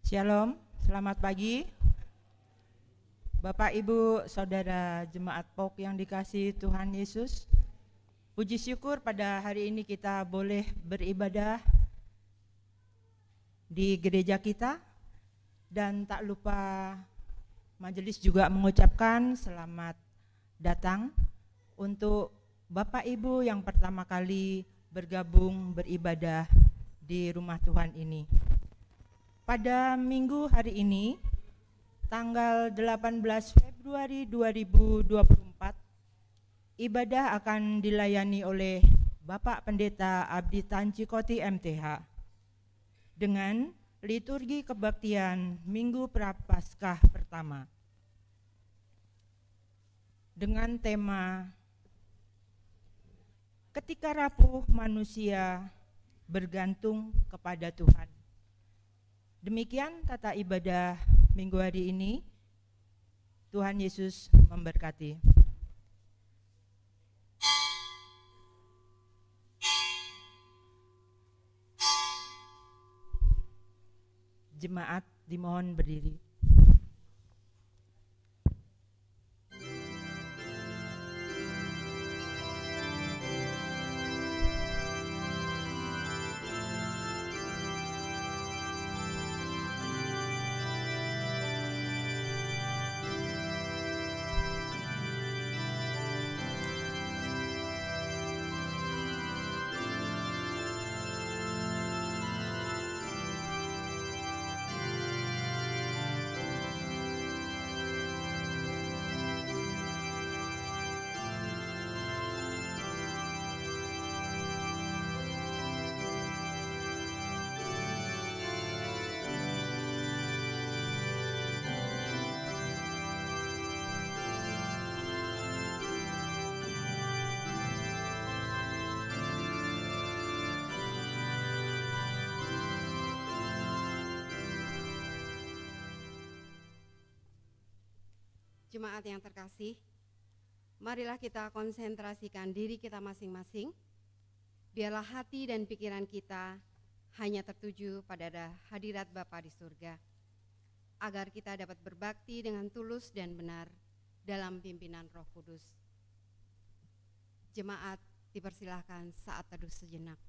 Shalom, selamat pagi Bapak Ibu Saudara Jemaat POK yang dikasihi Tuhan Yesus. Puji syukur pada hari ini kita boleh beribadah di gereja kita. Dan tak lupa majelis juga mengucapkan selamat datang untuk Bapak Ibu yang pertama kali bergabung beribadah di rumah Tuhan ini. Pada minggu hari ini, tanggal 18 Februari 2024, ibadah akan dilayani oleh Bapak Pendeta Abdi Tancikoti MTH dengan liturgi kebaktian Minggu Prapaskah pertama dengan tema Ketika Rapuh Manusia Bergantung kepada Tuhan. Demikian tata ibadah minggu hari ini. Tuhan Yesus memberkati. Jemaat dimohon berdiri. Jemaat yang terkasih, marilah kita konsentrasikan diri kita masing-masing. Biarlah hati dan pikiran kita hanya tertuju pada hadirat Bapa di surga, agar kita dapat berbakti dengan tulus dan benar dalam pimpinan Roh Kudus. Jemaat dipersilahkan saat teduh sejenak.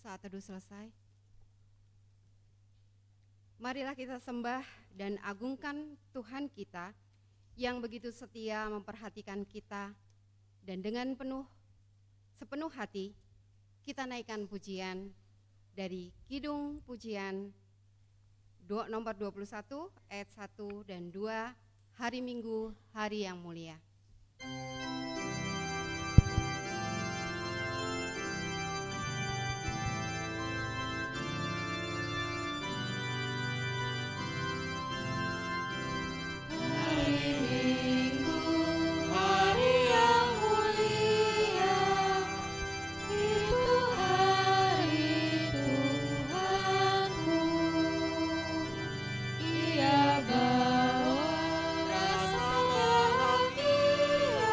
Saat teduh selesai, marilah kita sembah dan agungkan Tuhan kita yang begitu setia memperhatikan kita, dan dengan sepenuh hati kita naikkan pujian dari Kidung Pujian nomor 21 ayat 1 dan 2, Hari Minggu, Hari yang Mulia. Ia bawa rasa bahagia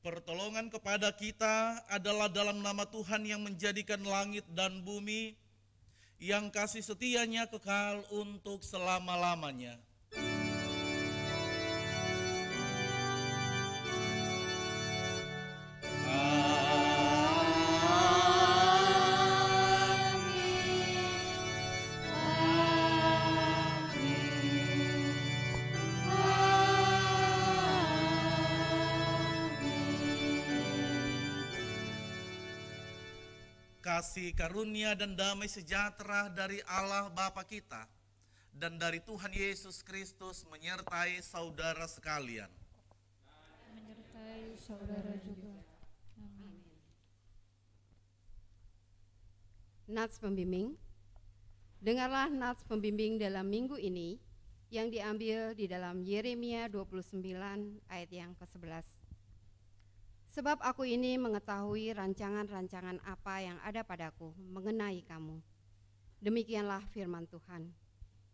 Pertolongan kepada kita adalah dalam nama Tuhan yang menjadikan langit dan bumi, yang kasih setianya kekal untuk selama-lamanya. Kasih karunia dan damai sejahtera dari Allah Bapa kita dan dari Tuhan Yesus Kristus menyertai saudara sekalian. Menyertai saudara juga. Amin. Nats pembimbing. Dengarlah nats pembimbing dalam minggu ini yang diambil di dalam Yeremia 29 ayat yang ke-11. Sebab aku ini mengetahui rancangan-rancangan apa yang ada padaku mengenai kamu. Demikianlah firman Tuhan,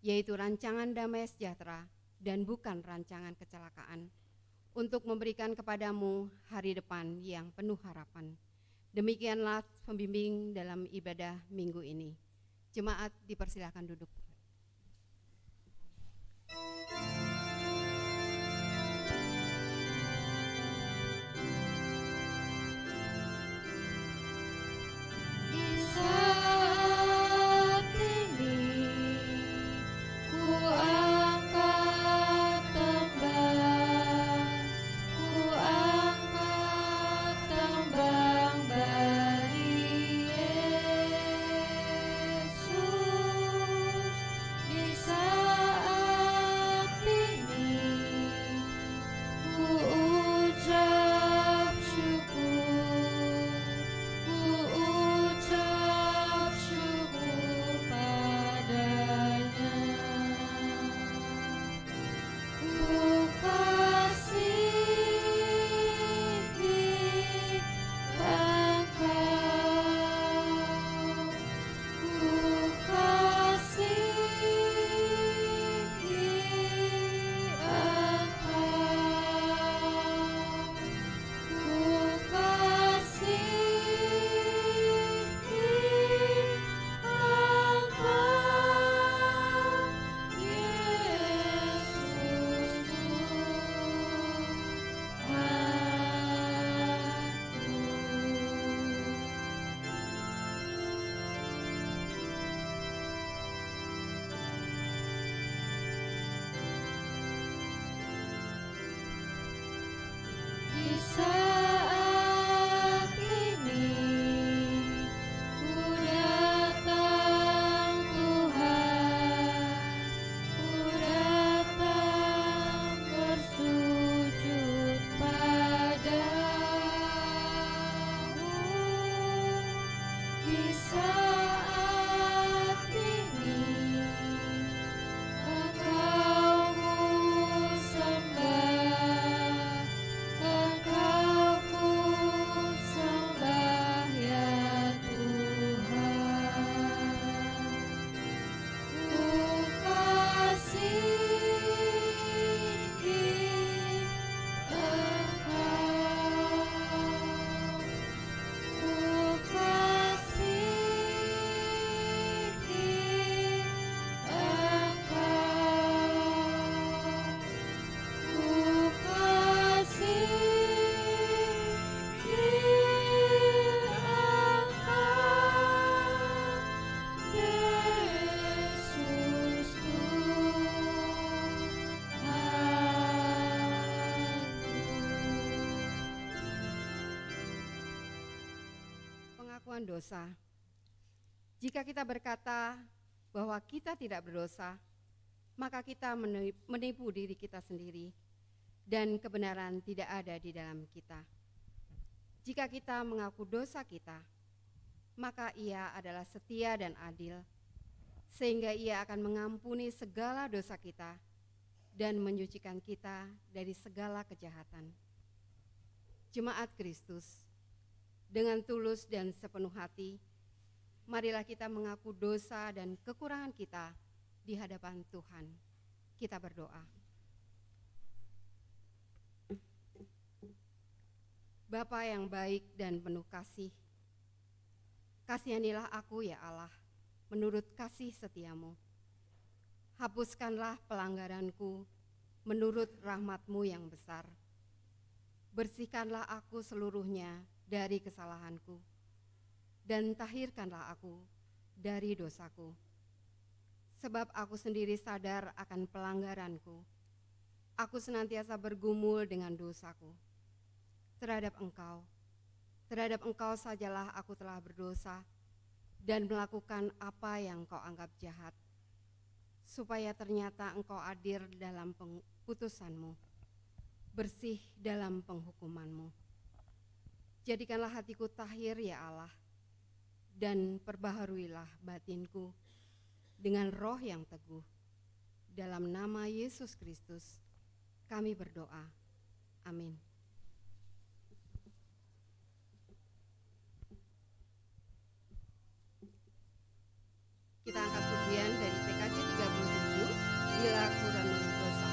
yaitu rancangan damai sejahtera dan bukan rancangan kecelakaan, untuk memberikan kepadamu hari depan yang penuh harapan. Demikianlah pembimbing dalam ibadah minggu ini. Jemaat dipersilakan duduk. Dosa. Jika kita berkata bahwa kita tidak berdosa, maka kita menipu diri kita sendiri dan kebenaran tidak ada di dalam kita. Jika kita mengaku dosa kita, maka Ia adalah setia dan adil, sehingga Ia akan mengampuni segala dosa kita dan menyucikan kita dari segala kejahatan. Jemaat Kristus, dengan tulus dan sepenuh hati, marilah kita mengaku dosa dan kekurangan kita di hadapan Tuhan. Kita berdoa. Bapa yang baik dan penuh kasih, kasihanilah aku ya Allah, menurut kasih setiamu. Hapuskanlah pelanggaranku menurut rahmat-Mu yang besar. Bersihkanlah aku seluruhnya dari kesalahanku, dan tahirkanlah aku dari dosaku. Sebab aku sendiri sadar akan pelanggaranku. Aku senantiasa bergumul dengan dosaku. Terhadap Engkau sajalah aku telah berdosa dan melakukan apa yang Engkau anggap jahat, supaya ternyata Engkau adil dalam putusan-Mu, bersih dalam penghukuman-Mu. Jadikanlah hatiku tahir ya Allah, dan perbaharuilah batinku dengan roh yang teguh. Dalam nama Yesus Kristus kami berdoa. Amin. Kita angkat pujian dari PKJ 37, Bila Ku Renung Dosa.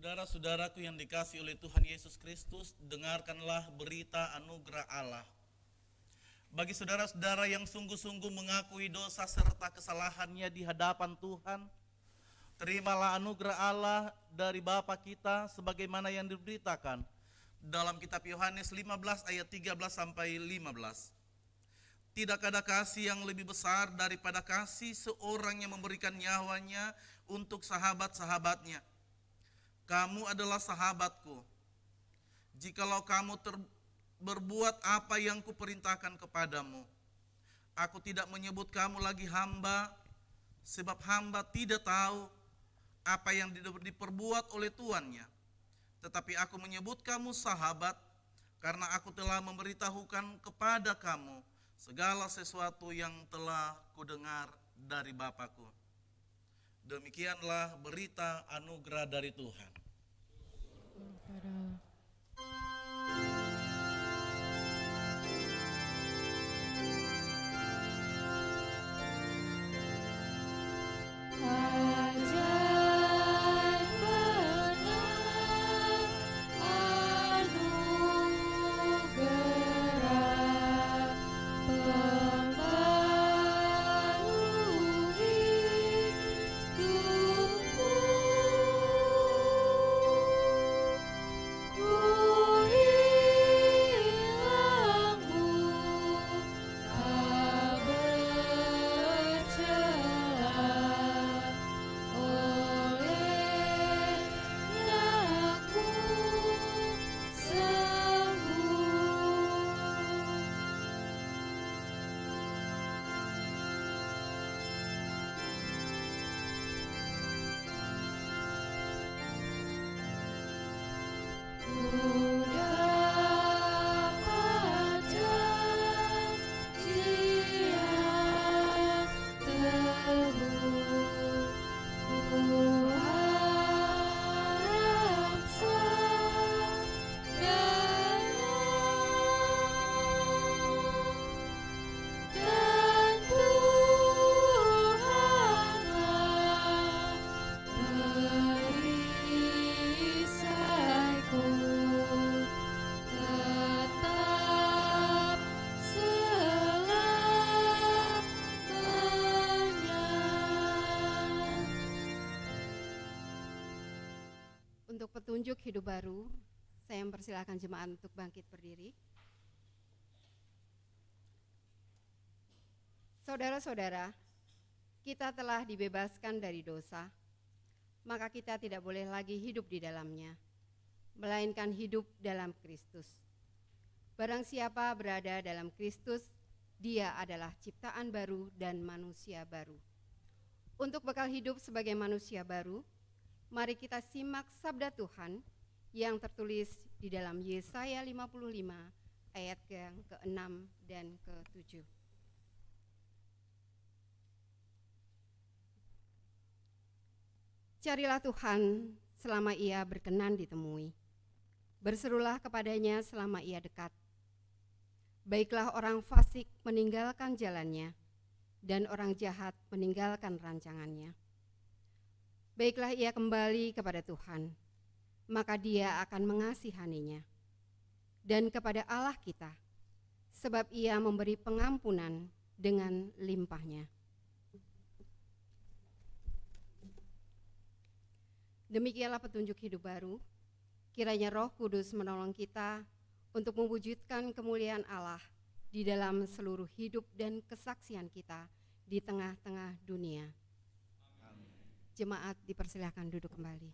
Saudara-saudaraku yang dikasihi oleh Tuhan Yesus Kristus, dengarkanlah berita anugerah Allah. Bagi saudara-saudara yang sungguh-sungguh mengakui dosa serta kesalahannya di hadapan Tuhan, terimalah anugerah Allah dari Bapa kita sebagaimana yang diberitakan dalam kitab Yohanes 15 ayat 13 sampai 15. Tidak ada kasih yang lebih besar daripada kasih seorang yang memberikan nyawanya untuk sahabat-sahabatnya. Kamu adalah sahabatku jikalau kamu berbuat apa yang kuperintahkan kepadamu. Aku tidak menyebut kamu lagi hamba, sebab hamba tidak tahu apa yang diperbuat oleh tuannya. Tetapi aku menyebut kamu sahabat, karena aku telah memberitahukan kepada kamu segala sesuatu yang telah kudengar dari Bapakku. Demikianlah berita anugerah dari Tuhan. Untuk petunjuk hidup baru, saya mempersilahkan jemaat untuk bangkit berdiri. Saudara-saudara, kita telah dibebaskan dari dosa, maka kita tidak boleh lagi hidup di dalamnya, melainkan hidup dalam Kristus. Barang siapa berada dalam Kristus, dia adalah ciptaan baru dan manusia baru. Untuk bekal hidup sebagai manusia baru, mari kita simak sabda Tuhan yang tertulis di dalam Yesaya 55 ayat yang ke-6 dan ke-7. Carilah Tuhan selama ia berkenan ditemui. Berserulah kepadanya selama ia dekat. Baiklah orang fasik meninggalkan jalannya, dan orang jahat meninggalkan rancangannya. Baiklah ia kembali kepada Tuhan, maka dia akan mengasihaninya. Dan kepada Allah kita, sebab ia memberi pengampunan dengan limpahnya. Demikianlah petunjuk hidup baru. Kiranya Roh Kudus menolong kita untuk mewujudkan kemuliaan Allah di dalam seluruh hidup dan kesaksian kita di tengah-tengah dunia. Jemaat dipersilakan duduk kembali.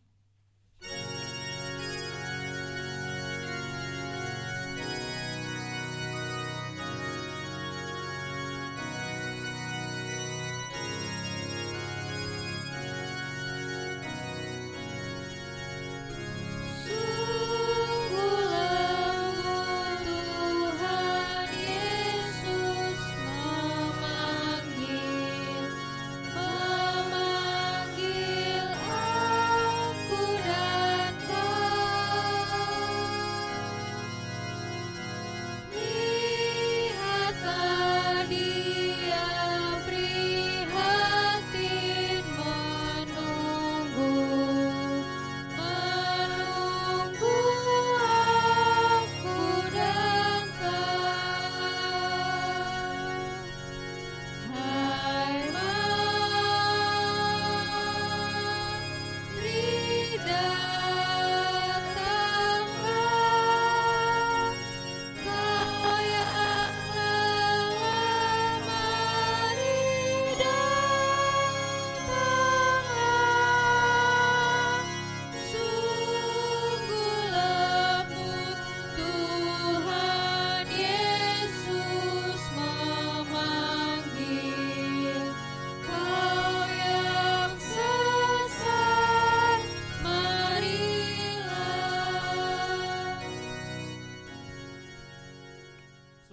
Memanggil aku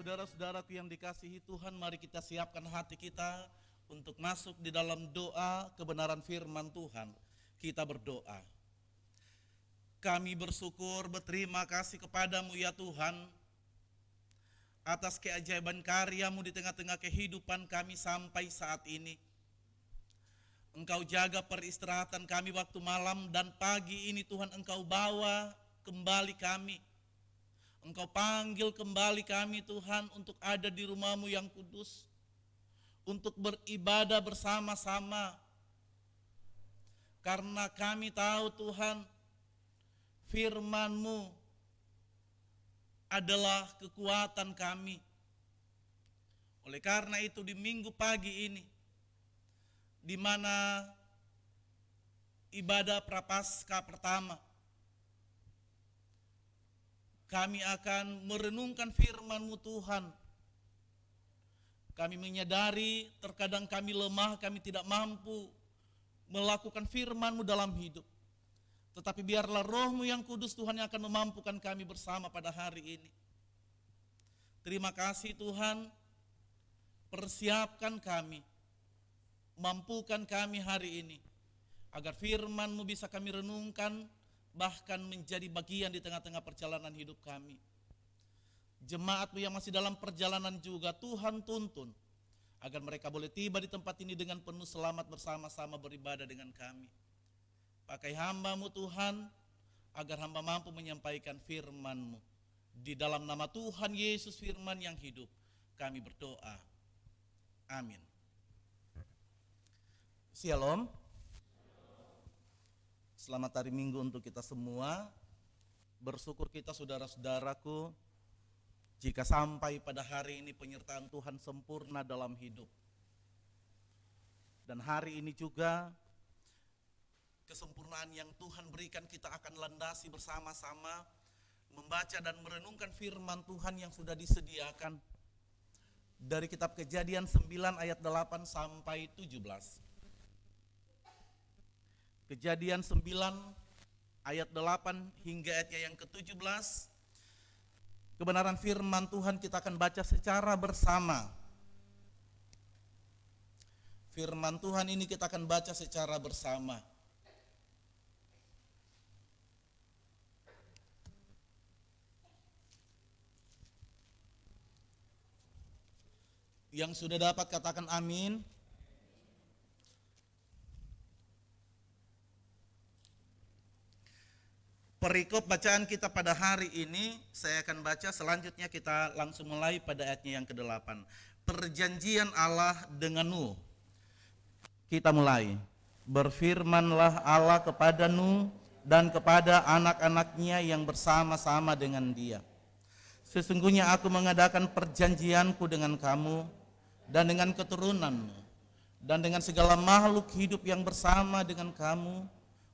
saudara-saudaraku yang dikasihi Tuhan, mari kita siapkan hati kita untuk masuk di dalam doa kebenaran firman Tuhan. Kita berdoa. Kami bersyukur, berterima kasih kepadamu ya Tuhan, atas keajaiban karya-Mu di tengah-tengah kehidupan kami sampai saat ini. Engkau jaga peristirahatan kami waktu malam dan pagi ini Tuhan, Engkau bawa kembali kami. Engkau panggil kembali kami Tuhan untuk ada di rumah-Mu yang kudus, untuk beribadah bersama-sama. Karena kami tahu Tuhan, firman-Mu adalah kekuatan kami. Oleh karena itu di minggu pagi ini, di mana ibadah Prapaskah pertama, kami akan merenungkan firman-Mu Tuhan. Kami menyadari terkadang kami lemah, kami tidak mampu melakukan firman-Mu dalam hidup. Tetapi biarlah Roh-Mu yang kudus Tuhan yang akan memampukan kami bersama pada hari ini. Terima kasih Tuhan, persiapkan kami, mampukan kami hari ini, agar firman-Mu bisa kami renungkan, bahkan menjadi bagian di tengah-tengah perjalanan hidup kami. Jemaat-Mu yang masih dalam perjalanan juga Tuhan tuntun, agar mereka boleh tiba di tempat ini dengan penuh selamat bersama-sama beribadah dengan kami. Pakai hamba-Mu Tuhan, agar hamba mampu menyampaikan firman-Mu. Di dalam nama Tuhan Yesus firman yang hidup, kami berdoa. Amin. Shalom. Selamat hari Minggu untuk kita semua. Bersyukur kita saudara-saudaraku, jika sampai pada hari ini penyertaan Tuhan sempurna dalam hidup. Dan hari ini juga kesempurnaan yang Tuhan berikan kita akan landasi bersama-sama membaca dan merenungkan firman Tuhan yang sudah disediakan dari kitab Kejadian 9 ayat 8 sampai 17. Kejadian 9 ayat 8 hingga ayatnya yang ke-17. Kebenaran firman Tuhan kita akan baca secara bersama. Firman Tuhan ini kita akan baca secara bersama. Yang sudah dapat katakan amin. Perikop bacaan kita pada hari ini saya akan baca, selanjutnya kita langsung mulai pada ayatnya yang ke-8. Perjanjian Allah dengan Nuh. Kita mulai. Berfirmanlah Allah kepada Nuh dan kepada anak-anaknya yang bersama-sama dengan dia. Sesungguhnya aku mengadakan perjanjianku dengan kamu dan dengan keturunanmu dan dengan segala makhluk hidup yang bersama dengan kamu,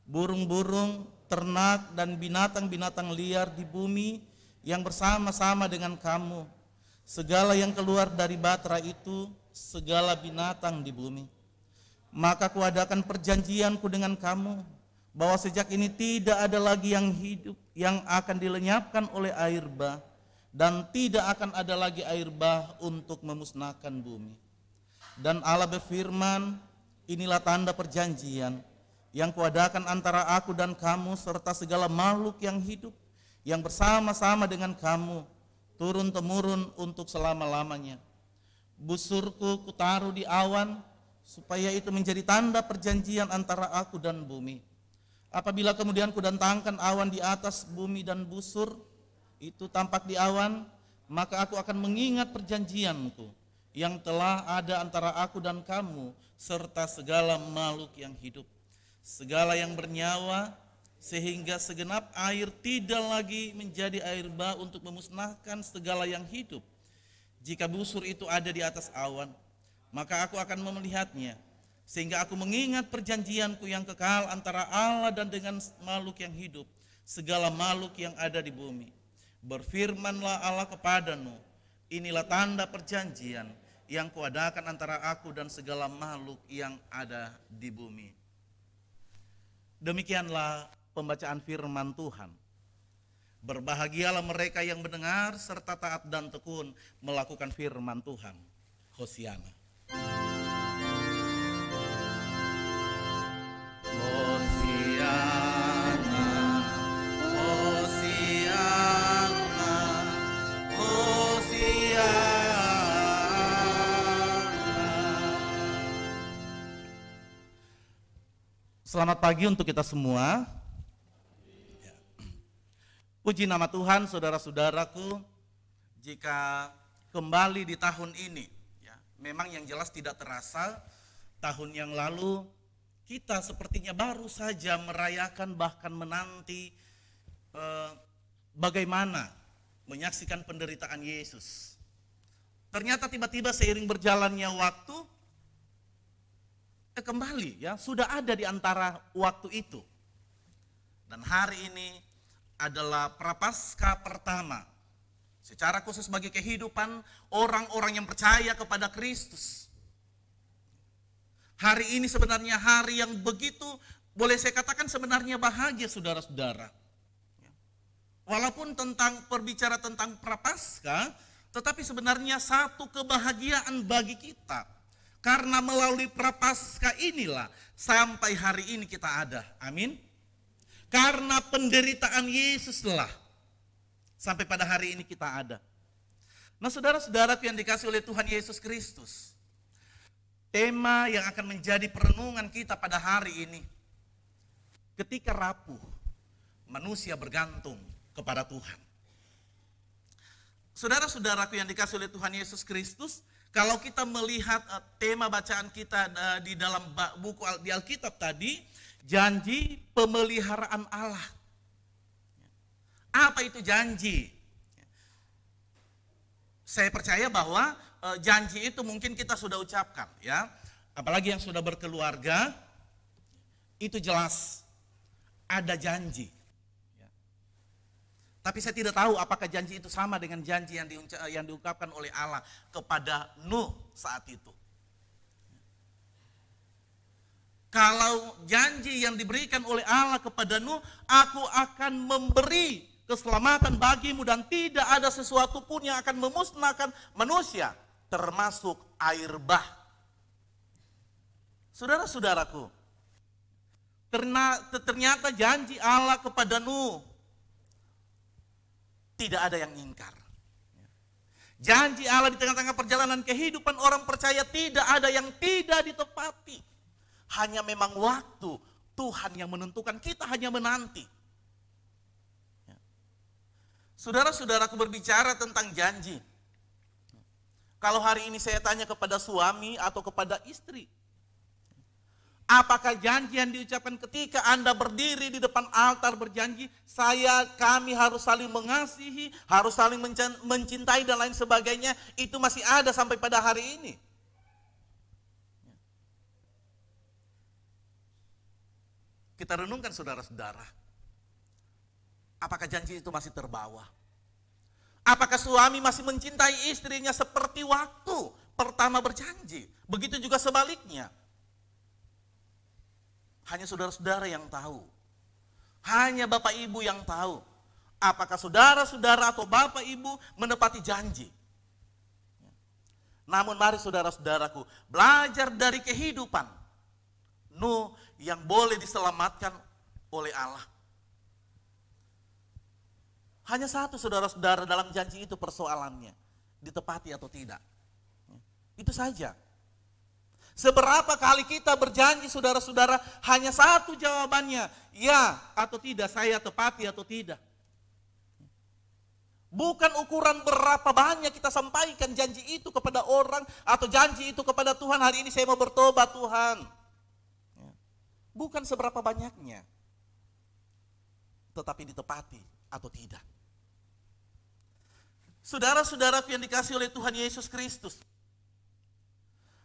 burung-burung, ternak dan binatang-binatang liar di bumi yang bersama-sama dengan kamu, segala yang keluar dari batra itu, segala binatang di bumi. Maka kuadakan perjanjianku dengan kamu, bahwa sejak ini tidak ada lagi yang hidup yang akan dilenyapkan oleh air bah, dan tidak akan ada lagi air bah untuk memusnahkan bumi. Dan Allah berfirman, inilah tanda perjanjian yang kuadakan antara aku dan kamu serta segala makhluk yang hidup yang bersama-sama dengan kamu turun-temurun untuk selama-lamanya. Busurku kutaruh di awan supaya itu menjadi tanda perjanjian antara aku dan bumi. Apabila kemudian kudatangkan awan di atas bumi dan busur itu tampak di awan, maka aku akan mengingat perjanjianku yang telah ada antara aku dan kamu serta segala makhluk yang hidup, segala yang bernyawa, sehingga segenap air tidak lagi menjadi air bah untuk memusnahkan segala yang hidup. Jika busur itu ada di atas awan, maka aku akan melihatnya, sehingga aku mengingat perjanjianku yang kekal antara Allah dan dengan makhluk yang hidup, segala makhluk yang ada di bumi. Berfirmanlah Allah kepada Nuh, inilah tanda perjanjian yang kuadakan antara aku dan segala makhluk yang ada di bumi. Demikianlah pembacaan firman Tuhan. Berbahagialah mereka yang mendengar serta taat dan tekun melakukan firman Tuhan. Hosiana. Hosiana, Hosiana, Hosiana. Selamat pagi untuk kita semua. Puji nama Tuhan, saudara-saudaraku, jika kembali di tahun ini, ya, memang yang jelas tidak terasa, tahun yang lalu kita sepertinya baru saja merayakan bahkan menanti bagaimana menyaksikan penderitaan Yesus. Ternyata tiba-tiba seiring berjalannya waktu, kembali ya sudah ada di antara waktu itu. Dan hari ini adalah Prapaskah pertama secara khusus bagi kehidupan orang-orang yang percaya kepada Kristus. Hari ini sebenarnya hari yang begitu, boleh saya katakan sebenarnya bahagia, saudara-saudara. Walaupun berbicara tentang Prapaskah, tetapi sebenarnya satu kebahagiaan bagi kita. Karena melalui Prapaskah inilah sampai hari ini kita ada. Amin. Karena penderitaan Yesuslah sampai pada hari ini kita ada. Nah, saudara-saudaraku yang dikasihi oleh Tuhan Yesus Kristus, tema yang akan menjadi perenungan kita pada hari ini, ketika rapuh, manusia bergantung kepada Tuhan. Saudara-saudaraku yang dikasihi oleh Tuhan Yesus Kristus, kalau kita melihat tema bacaan kita di dalam buku di Alkitab tadi, janji pemeliharaan Allah. Apa itu janji? Saya percaya bahwa janji itu mungkin kita sudah ucapkan, ya. Apalagi yang sudah berkeluarga, itu jelas ada janji. Tapi saya tidak tahu apakah janji itu sama dengan janji yang diungkapkan oleh Allah kepada Nuh saat itu. Kalau janji yang diberikan oleh Allah kepada Nuh, aku akan memberi keselamatan bagimu dan tidak ada sesuatu pun yang akan memusnahkan manusia, termasuk air bah. Saudara-saudaraku, ternyata janji Allah kepada Nuh tidak ada yang ingkar. Janji Allah di tengah-tengah perjalanan kehidupan orang percaya tidak ada yang tidak ditepati. Hanya memang waktu Tuhan yang menentukan, kita hanya menanti. Saudara-saudaraku, berbicara tentang janji. Kalau hari ini saya tanya kepada suami atau kepada istri, apakah janji yang diucapkan ketika Anda berdiri di depan altar berjanji, kami harus saling mengasihi, harus saling mencintai dan lain sebagainya, itu masih ada sampai pada hari ini? Kita renungkan, saudara-saudara, apakah janji itu masih terbawa? Apakah suami masih mencintai istrinya seperti waktu pertama berjanji? Begitu juga sebaliknya. Hanya saudara-saudara yang tahu. Hanya Bapak Ibu yang tahu. Apakah saudara-saudara atau Bapak Ibu menepati janji? Namun mari saudara-saudaraku, belajar dari kehidupan Nuh yang boleh diselamatkan oleh Allah. Hanya satu, saudara-saudara, dalam janji itu persoalannya, ditepati atau tidak. Itu saja. Seberapa kali kita berjanji, saudara-saudara, hanya satu jawabannya, ya atau tidak, saya tepati atau tidak. Bukan ukuran berapa banyak kita sampaikan janji itu kepada orang atau janji itu kepada Tuhan. Hari ini saya mau bertobat, Tuhan. Bukan seberapa banyaknya, tetapi ditepati atau tidak. Saudara-saudaraku yang dikasihi oleh Tuhan Yesus Kristus,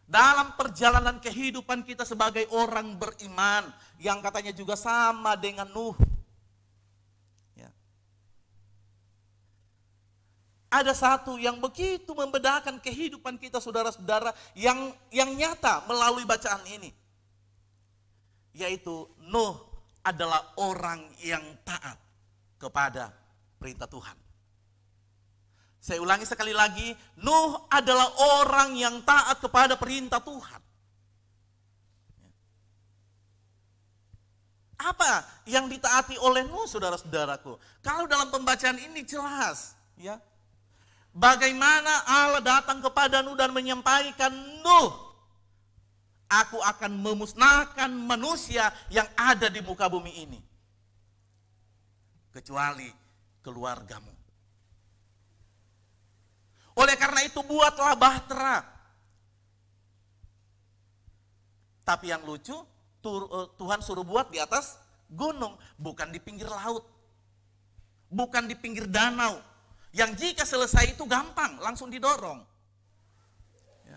dalam perjalanan kehidupan kita sebagai orang beriman, yang katanya juga sama dengan Nuh, ya, ada satu yang begitu membedakan kehidupan kita, saudara-saudara, yang nyata melalui bacaan ini. Yaitu Nuh adalah orang yang taat kepada perintah Tuhan. Saya ulangi sekali lagi, Nuh adalah orang yang taat kepada perintah Tuhan. Apa yang ditaati oleh Nuh, saudara-saudaraku? Kalau dalam pembacaan ini jelas, ya, bagaimana Allah datang kepada Nuh dan menyampaikan, Nuh, aku akan memusnahkan manusia yang ada di muka bumi ini, kecuali keluargamu. Oleh karena itu buatlah bahtera. Tapi yang lucu, Tuhan suruh buat di atas gunung, bukan di pinggir laut, bukan di pinggir danau, yang jika selesai itu gampang, langsung didorong. Ya.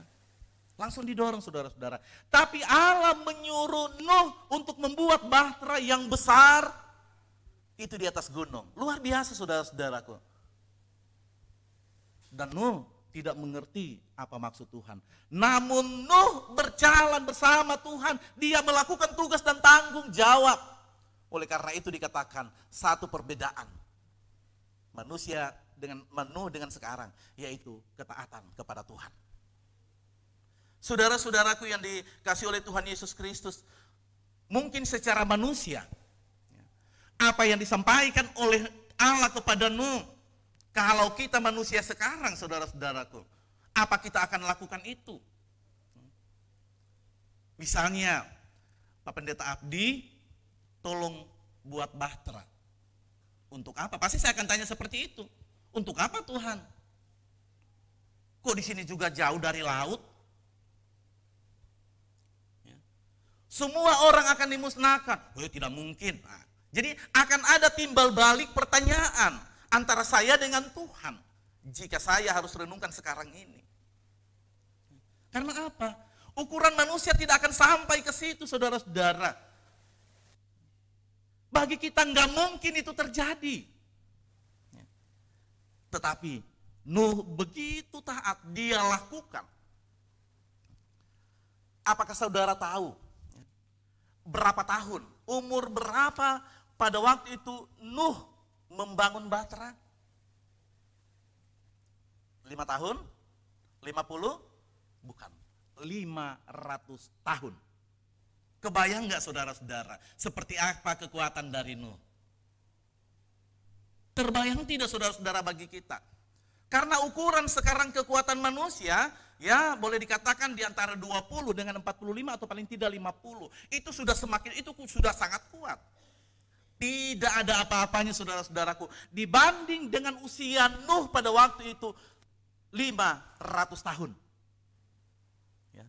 Langsung didorong, saudara-saudara. Tapi Allah menyuruh Nuh untuk membuat bahtera yang besar, itu di atas gunung. Luar biasa, saudara-saudaraku. Dan Nuh tidak mengerti apa maksud Tuhan. Namun Nuh berjalan bersama Tuhan. Dia melakukan tugas dan tanggung jawab. Oleh karena itu dikatakan satu perbedaan manusia dengan Nuh dengan sekarang, yaitu ketaatan kepada Tuhan. Saudara-saudaraku yang dikasih oleh Tuhan Yesus Kristus, mungkin secara manusia, apa yang disampaikan oleh Allah kepada Nuh, kalau kita manusia sekarang, saudara-saudaraku, apa kita akan lakukan itu? Misalnya, Pak Pendeta Abdi, tolong buat bahtera. Untuk apa? Pasti saya akan tanya seperti itu. Untuk apa Tuhan? Kok di sini juga jauh dari laut? Ya. Semua orang akan dimusnahkan. Oh, tidak mungkin. Nah, jadi akan ada timbal balik pertanyaan antara saya dengan Tuhan, jika saya harus renungkan sekarang ini. Karena apa? Ukuran manusia tidak akan sampai ke situ, saudara-saudara. Bagi kita nggak mungkin itu terjadi. Tetapi Nuh begitu taat, dia lakukan. Apakah saudara tahu berapa tahun, umur berapa pada waktu itu Nuh membangun bahtera? 5 tahun? 50? Bukan. 500 tahun. Kebayang nggak saudara-saudara seperti apa kekuatan dari Nuh? Terbayang tidak saudara-saudara bagi kita? Karena ukuran sekarang kekuatan manusia, ya boleh dikatakan di antara 20 dengan 45 atau paling tidak 50. Itu sudah sangat kuat. Tidak ada apa-apanya saudara-saudaraku dibanding dengan usia Nuh pada waktu itu 500 tahun. Ya.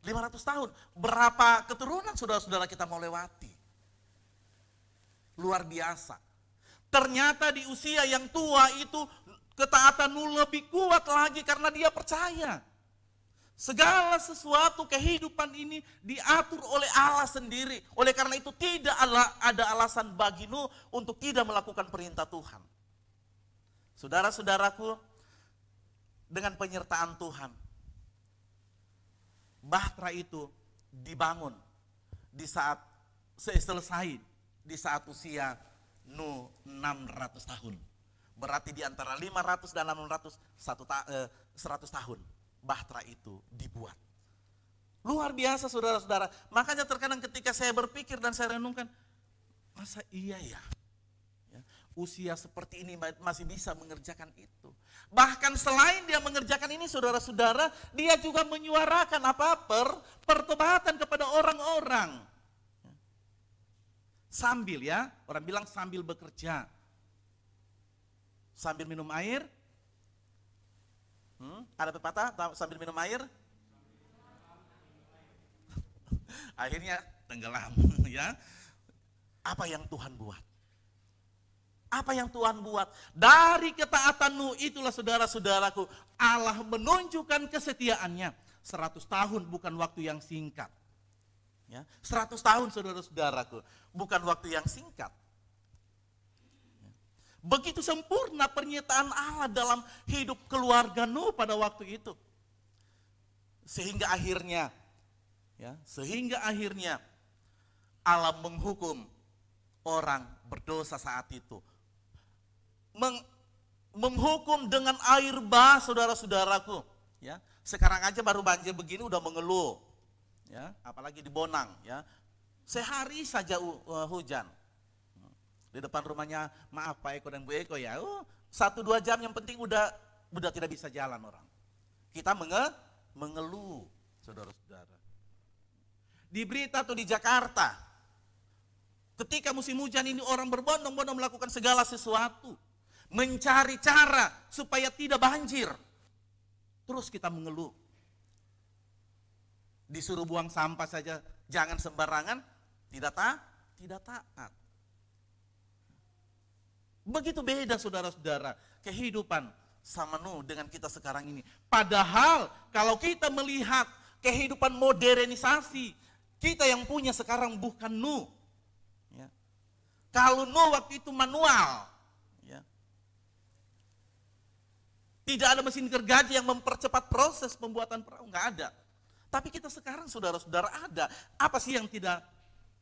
500 tahun. Berapa keturunan saudara-saudara kita mau lewati? Luar biasa. Ternyata di usia yang tua itu ketaatan Nuh lebih kuat lagi karena dia percaya. Segala sesuatu kehidupan ini diatur oleh Allah sendiri. Oleh karena itu tidak ada alasan bagi Nuh untuk tidak melakukan perintah Tuhan. Saudara-saudaraku, dengan penyertaan Tuhan, bahtera itu dibangun di saat selesai di saat usia Nuh 600 tahun. Berarti di antara 500 dan 600 100 tahun. Bahtera itu dibuat. Luar biasa saudara-saudara. Makanya terkadang ketika saya berpikir dan saya renungkan, masa iya ya? Usia seperti ini masih bisa mengerjakan itu. Bahkan selain dia mengerjakan ini saudara-saudara, dia juga menyuarakan pertobatan kepada orang-orang. Sambil ya, orang bilang sambil bekerja. Sambil minum air. Ada pepatah sambil minum air akhirnya tenggelam ya. Apa yang Tuhan buat? Apa yang Tuhan buat? Dari ketaatan Nuh itulah saudara-saudaraku, Allah menunjukkan kesetiaannya. 100 tahun bukan waktu yang singkat. Ya, 100 tahun saudara-saudaraku, bukan waktu yang singkat. Begitu sempurna pernyataan Allah dalam hidup keluarga Nuh pada waktu itu. Sehingga akhirnya Allah menghukum orang berdosa saat itu. menghukum dengan air bah, saudara-saudaraku. Ya, sekarang aja baru banjir begini udah mengeluh. Ya, apalagi di Bonang. Ya, sehari saja hujan. Di depan rumahnya, maaf Pak Eko dan Bu Eko ya, 1-2 jam yang penting udah tidak bisa jalan orang. Kita mengeluh, saudara-saudara. Di berita atau di Jakarta, ketika musim hujan ini orang berbondong-bondong melakukan segala sesuatu, mencari cara supaya tidak banjir. Terus kita mengeluh. Disuruh buang sampah saja, jangan sembarangan, tidak taat. Begitu beda saudara-saudara kehidupan sama Nuh dengan kita sekarang ini. Padahal kalau kita melihat kehidupan modernisasi, kita yang punya sekarang bukan Nuh. Ya. Kalau Nuh waktu itu manual, ya. Tidak ada mesin gergaji yang mempercepat proses pembuatan perahu, nggak ada. Tapi kita sekarang saudara-saudara ada. Apa sih yang tidak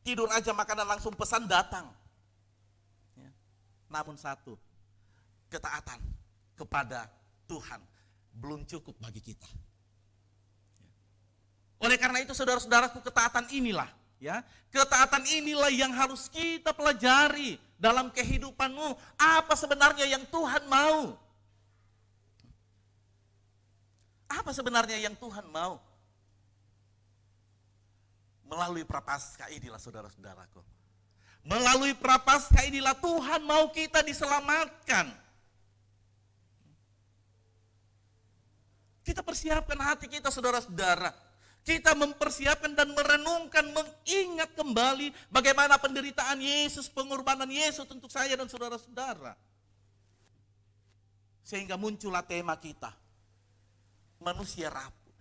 tidur aja makanan langsung pesan datang. Ya. Namun satu, ketaatan kepada Tuhan belum cukup bagi kita. Oleh karena itu saudara-saudaraku, ketaatan inilah, ya, ketaatan inilah yang harus kita pelajari dalam kehidupanmu. Apa sebenarnya yang Tuhan mau? Apa sebenarnya yang Tuhan mau? Melalui prapaskah inilah saudara-saudaraku. Melalui prapaskah inilah Tuhan mau kita diselamatkan. Kita persiapkan hati kita saudara-saudara. Kita mempersiapkan dan merenungkan, mengingat kembali bagaimana penderitaan Yesus, pengorbanan Yesus untuk saya dan saudara-saudara. Sehingga muncullah tema kita. Manusia rapuh.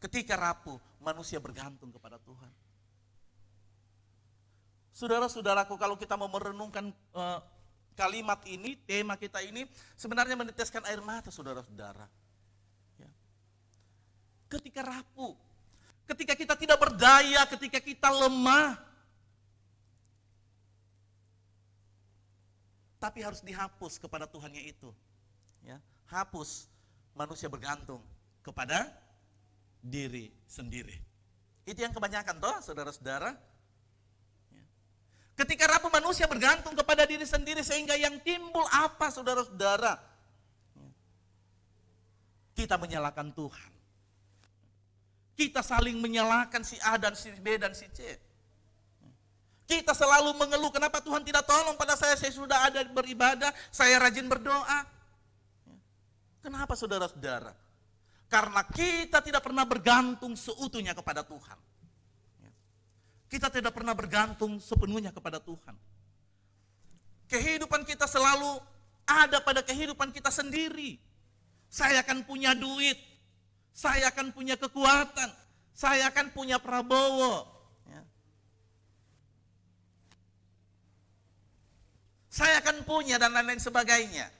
Ketika rapuh, manusia bergantung kepada Tuhan. Saudara-saudaraku, kalau kita mau merenungkan kalimat ini, tema kita ini, sebenarnya meneteskan air mata saudara-saudara. Ya. Ketika rapuh, ketika kita tidak berdaya, ketika kita lemah, tapi harus dihapus kepada Tuhannya itu. Ya. Hapus, manusia bergantung kepada diri sendiri. Itu yang kebanyakan toh saudara-saudara. Ketika rapuh manusia bergantung kepada diri sendiri sehingga yang timbul apa saudara-saudara? Kita menyalahkan Tuhan. Kita saling menyalahkan si A dan si B dan si C. Kita selalu mengeluh kenapa Tuhan tidak tolong pada saya sudah ada beribadah, saya rajin berdoa. Kenapa saudara-saudara? Karena kita tidak pernah bergantung seutuhnya kepada Tuhan. Kita tidak pernah bergantung sepenuhnya kepada Tuhan. Kehidupan kita selalu ada pada kehidupan kita sendiri. Saya akan punya duit, saya akan punya kekuatan, saya akan punya Prabowo. Ya. Saya akan punya dan lain-lain sebagainya.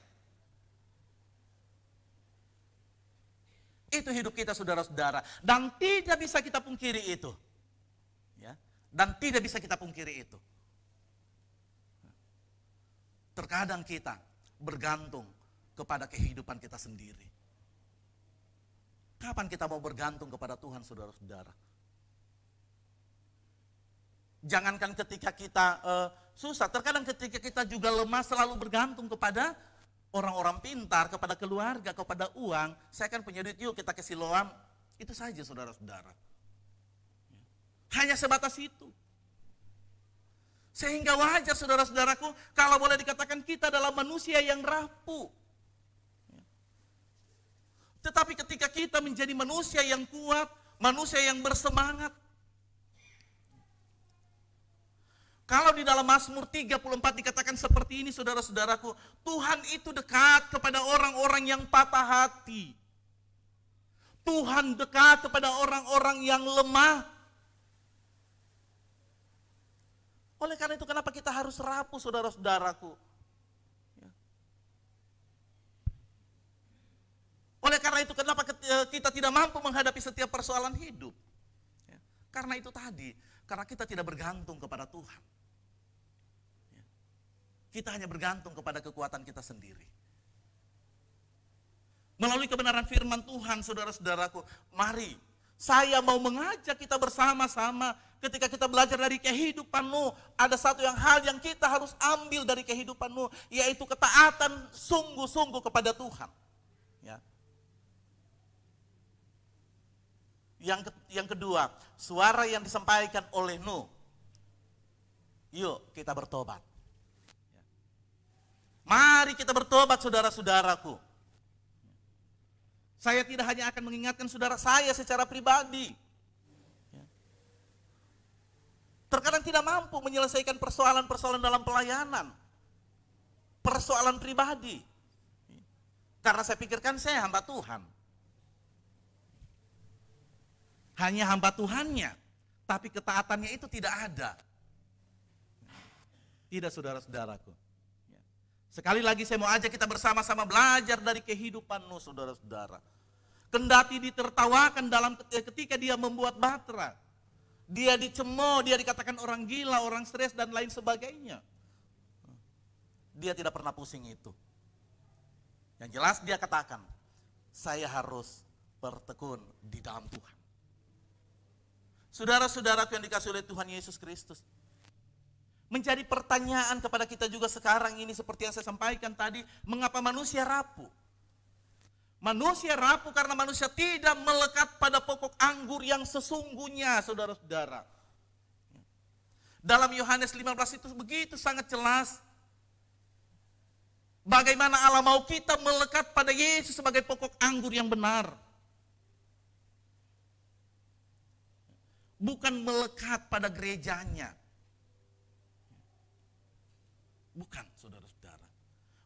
Itu hidup kita saudara-saudara. Dan tidak bisa kita pungkiri itu. Dan tidak bisa kita pungkiri itu. Terkadang kita bergantung kepada kehidupan kita sendiri. Kapan kita mau bergantung kepada Tuhan saudara-saudara? Jangankan ketika kita susah, terkadang ketika kita juga lemah selalu bergantung kepada orang-orang pintar, kepada keluarga, kepada uang. Saya kan punya duit, yuk kita ke Siloam. Itu saja saudara-saudara. Hanya sebatas itu. Sehingga wajar saudara-saudaraku, kalau boleh dikatakan kita adalah manusia yang rapuh. Tetapi ketika kita menjadi manusia yang kuat, manusia yang bersemangat. Kalau di dalam Mazmur 34 dikatakan seperti ini saudara-saudaraku, Tuhan itu dekat kepada orang-orang yang patah hati. Tuhan dekat kepada orang-orang yang lemah. Oleh karena itu kenapa kita harus rapuh saudara-saudaraku? Ya. Oleh karena itu kenapa kita tidak mampu menghadapi setiap persoalan hidup? Ya. Karena itu tadi, karena kita tidak bergantung kepada Tuhan. Ya. Kita hanya bergantung kepada kekuatan kita sendiri. Melalui kebenaran firman Tuhan, saudara-saudaraku, mari saya mau mengajak kita bersama-sama. Ketika kita belajar dari kehidupanmu, ada satu hal yang kita harus ambil dari kehidupanmu, yaitu ketaatan sungguh-sungguh kepada Tuhan. Ya. Yang kedua, suara yang disampaikan oleh Nuh. Yuk kita bertobat. Mari kita bertobat, saudara-saudaraku. Saya tidak hanya akan mengingatkan saudara saya secara pribadi. Terkadang tidak mampu menyelesaikan persoalan-persoalan dalam pelayanan. Persoalan pribadi. Karena saya pikirkan saya hamba Tuhan. Hanya hamba Tuhannya, tapi ketaatannya itu tidak ada. Tidak, saudara-saudaraku. Sekali lagi saya mau ajak kita bersama-sama belajar dari kehidupanmu, saudara-saudara. Kendati ditertawakan ketika dia membuat batra. Dia dicemooh, dia dikatakan orang gila, orang stres dan lain sebagainya. Dia tidak pernah pusing itu. Yang jelas dia katakan, saya harus bertekun di dalam Tuhan. Saudara-saudaraku yang dikasihi oleh Tuhan Yesus Kristus. Menjadi pertanyaan kepada kita juga sekarang ini seperti yang saya sampaikan tadi, mengapa manusia rapuh? Manusia rapuh karena manusia tidak melekat pada pokok anggur yang sesungguhnya, saudara-saudara. Dalam Yohanes 15 itu begitu sangat jelas. Bagaimana Allah mau kita melekat pada Yesus sebagai pokok anggur yang benar. Bukan melekat pada gerejanya. Bukan, saudara-saudara.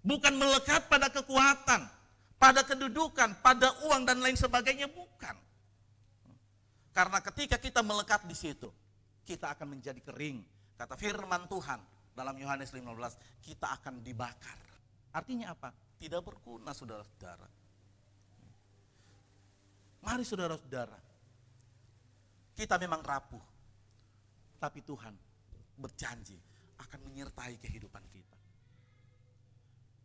Bukan melekat pada kekuatan, pada kedudukan, pada uang dan lain sebagainya, bukan. Karena ketika kita melekat di situ, kita akan menjadi kering. Kata firman Tuhan dalam Yohanes 15, kita akan dibakar. Artinya apa? Tidak berguna, saudara-saudara. Mari saudara-saudara, kita memang rapuh, tapi Tuhan berjanji akan menyertai kehidupan kita.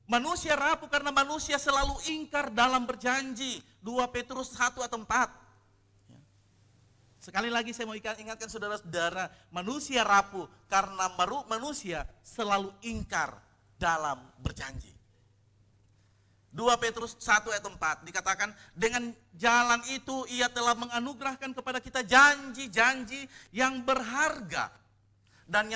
Manusia rapuh karena manusia selalu ingkar dalam berjanji. 2 Petrus 1 atau 4. Sekali lagi saya mau ingatkan saudara-saudara, manusia rapuh karena manusia selalu ingkar dalam berjanji. 2 Petrus 1 ayat 4 dikatakan, dengan jalan itu ia telah menganugerahkan kepada kita janji-janji yang berharga dan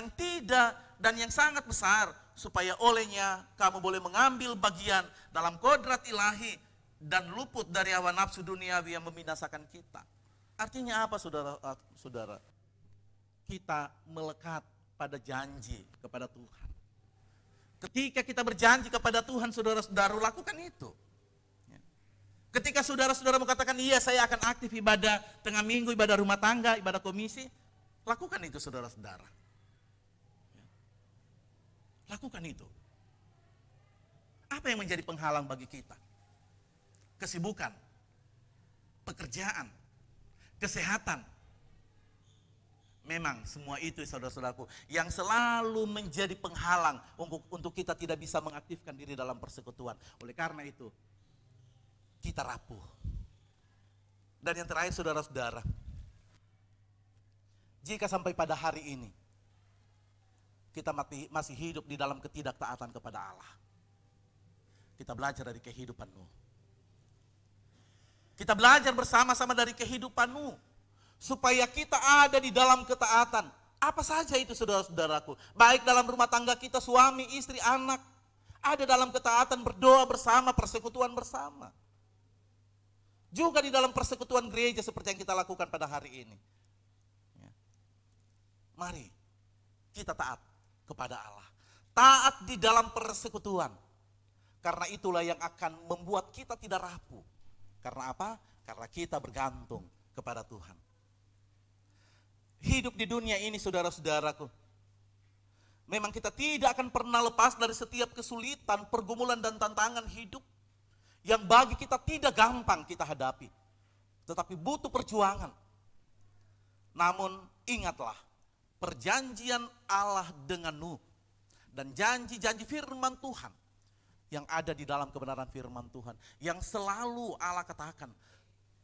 yang sangat besar, supaya olehnya kamu boleh mengambil bagian dalam kodrat ilahi dan luput dari hawa nafsu duniawi yang membinasakan kita. Artinya apa, saudara-saudara? Kita melekat pada janji kepada Tuhan. Ketika kita berjanji kepada Tuhan, saudara-saudara, lakukan itu. Ketika saudara-saudara mengatakan, iya saya akan aktif ibadah tengah minggu, ibadah rumah tangga, ibadah komisi, lakukan itu, saudara-saudara. Lakukan itu. Apa yang menjadi penghalang bagi kita? Kesibukan, pekerjaan, kesehatan. Memang semua itu, saudara-saudaraku, yang selalu menjadi penghalang untuk kita tidak bisa mengaktifkan diri dalam persekutuan. Oleh karena itu, kita rapuh. Dan yang terakhir, saudara-saudara, jika sampai pada hari ini kita masih hidup di dalam ketidaktaatan kepada Allah, kita belajar dari kehidupanmu. Kita belajar bersama-sama dari kehidupanmu, supaya kita ada di dalam ketaatan. Apa saja itu, saudara-saudaraku, baik dalam rumah tangga kita, suami, istri, anak, ada dalam ketaatan, berdoa bersama, persekutuan bersama. Juga di dalam persekutuan gereja seperti yang kita lakukan pada hari ini. Mari kita taat kepada Allah, taat di dalam persekutuan. Karena itulah yang akan membuat kita tidak rapuh. Karena apa? Karena kita bergantung kepada Tuhan. Hidup di dunia ini, saudara-saudaraku, memang kita tidak akan pernah lepas dari setiap kesulitan, pergumulan dan tantangan hidup yang bagi kita tidak gampang kita hadapi, tetapi butuh perjuangan. Namun ingatlah perjanjian Allah dengan Nuh dan janji-janji firman Tuhan yang ada di dalam kebenaran firman Tuhan, yang selalu Allah katakan,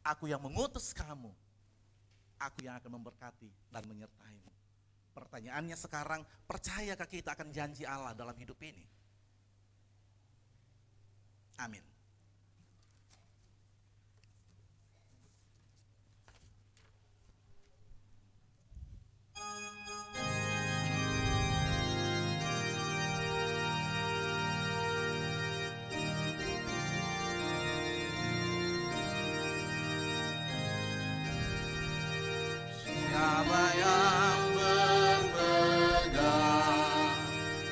aku yang mengutus kamu, aku yang akan memberkati dan menyertaimu. Pertanyaannya sekarang, percayakah kita akan janji Allah dalam hidup ini? Amin. Siapa yang berpegang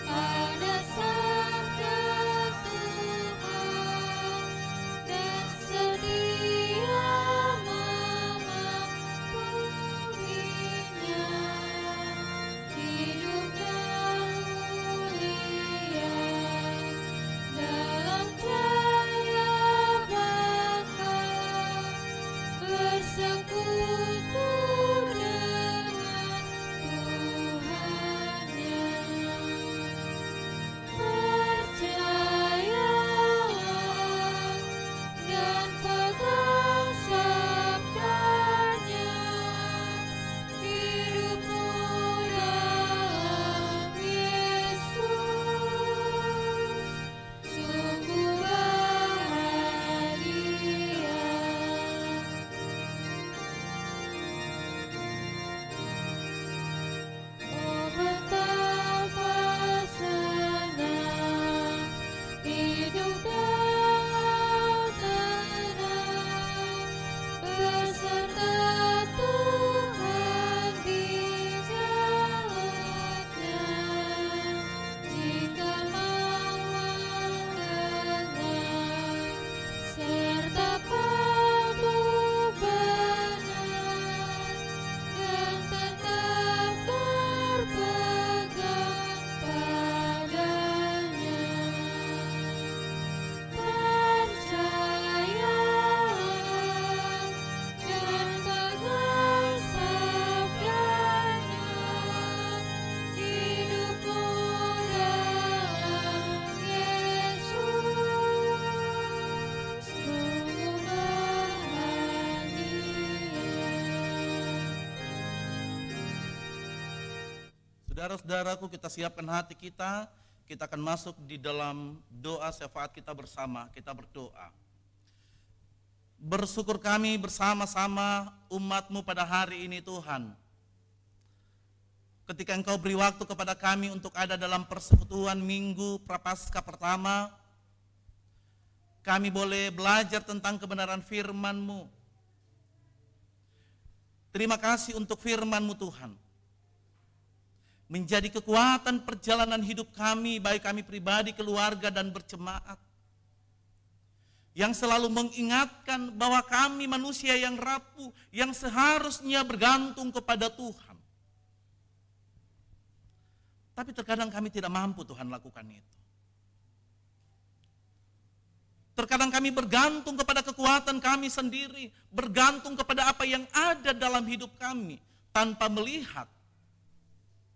pada sabda Tuhan dan sedia mematuhinya, hidup yang mulia dalam cahaya bakal bersekutu dengan Tuhannya. Percayalah dan pegang sabdanya, hidupmu dalam Yesus sungguh bahagia. Oh, betapa senang hidup dalam tenang beserta Tuhan di jalannya. Jika mau mendengar serta patuh benar dan tetap berpegang padanya. Percayalah dan pegang sabdanya, hidupmu dalam Yesus sungguh bahagia. Saudara-saudaraku, kita siapkan hati kita akan masuk di dalam doa syafaat kita bersama. Kita berdoa. Bersyukur kami bersama-sama umat-Mu pada hari ini Tuhan. Ketika Engkau beri waktu kepada kami untuk ada dalam persekutuan Minggu Prapaskah pertama, kami boleh belajar tentang kebenaran firman-Mu. Terima kasih untuk firman-Mu Tuhan. Menjadi kekuatan perjalanan hidup kami, baik kami pribadi, keluarga, dan berjemaat. Yang selalu mengingatkan bahwa kami manusia yang rapuh, yang seharusnya bergantung kepada Tuhan. Tapi terkadang kami tidak mampu Tuhan lakukan itu. Terkadang kami bergantung kepada kekuatan kami sendiri, bergantung kepada apa yang ada dalam hidup kami, tanpa melihat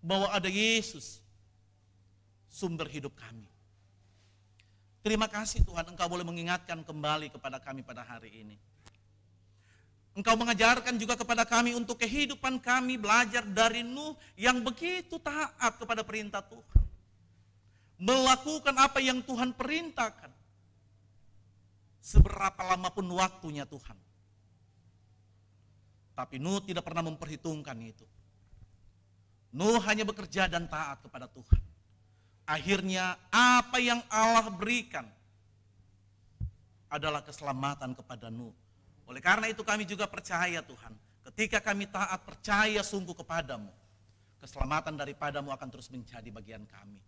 bahwa ada Yesus, sumber hidup kami. Terima kasih Tuhan, Engkau boleh mengingatkan kembali kepada kami pada hari ini. Engkau mengajarkan juga kepada kami untuk kehidupan kami belajar dari Nuh yang begitu taat kepada perintah Tuhan. Melakukan apa yang Tuhan perintahkan. Seberapa lama pun waktunya Tuhan. Tapi Nuh tidak pernah memperhitungkan itu. Nuh hanya bekerja dan taat kepada Tuhan. Akhirnya apa yang Allah berikan adalah keselamatan kepada Nuh. Oleh karena itu kami juga percaya Tuhan, ketika kami taat percaya sungguh kepadamu, keselamatan daripadamu akan terus menjadi bagian kami.